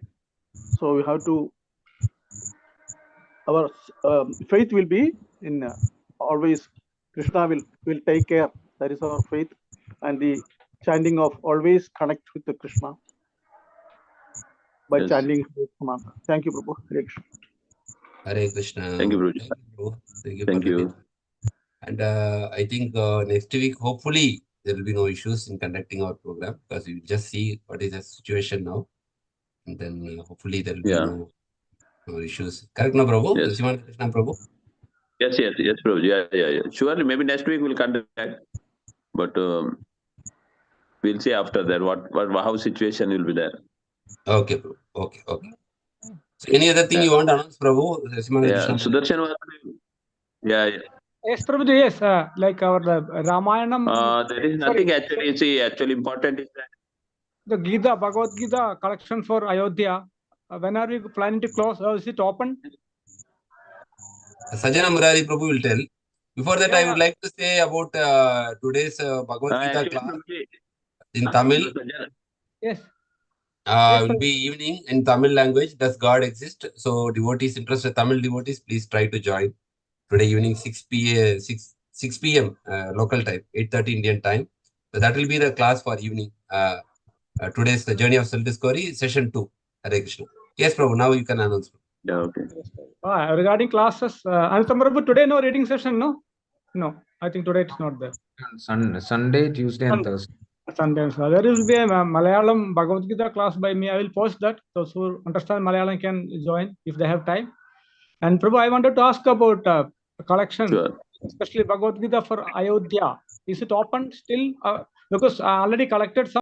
So we have to. Our faith will be in always. Krishna will take care. That is our faith, and the chanting of always connect with the Krishna. by Yes. chanting this mantra. Thank you, Prabhu. Hare Krishna. Hare Krishna. Thank you, Prabhuji. Thank you, bro. Thank you Thank for the you. detail. And I think next week, hopefully, there will be no issues in conducting our program because we will just see what is the situation now. And then hopefully there will be Yeah. no issues. Correct, no, Prabhu? Yes. Srimad Krishna, Prabhu? Yes, Prabhuji. Yeah. Surely, maybe next week we'll conduct, but we'll see after that how situation will be there. Okay, Prabhu. Okay. So any other thing you want to announce, Prabhu? Srimad Yeah, Krishna. Sudarshan was. Yeah. Yes, Prabhuji, yes. Like our Ramayanam. There is nothing actually. See, actually important is that. The Gita, Bhagavad Gita collection for Ayodhya. When are we planning to close? Or is it open? Sajjana Murari Prabhu will tell. Before that, Yeah, I would like to say about today's Bhagavad Gita Actually, class Prabhuji, in Tamil. yes. Will be evening in Tamil language. Does God exist? So devotees, interested Tamil devotees, please try to join. Today evening 6 p.m. Local time, 8:30 Indian time. So that will be the class for evening. Today's the journey of self-discovery, session 2. Hare Krishna. Yes, Prabhu. Now you can announce. Yeah, okay. Regarding classes, Anupam Prabhu, today no reading session, no? No, I think today it's not there. Sunday, Tuesday, and Thursday. Sunday. So there will be a Malayalam Bhagavad Gita class by me. I will post that. Those who understand Malayalam can join if they have time. And Prabhu, I wanted to ask about collection, Sure. especially Bhagavad Gita for Ayodhya. Is it open still? Because I already collected some.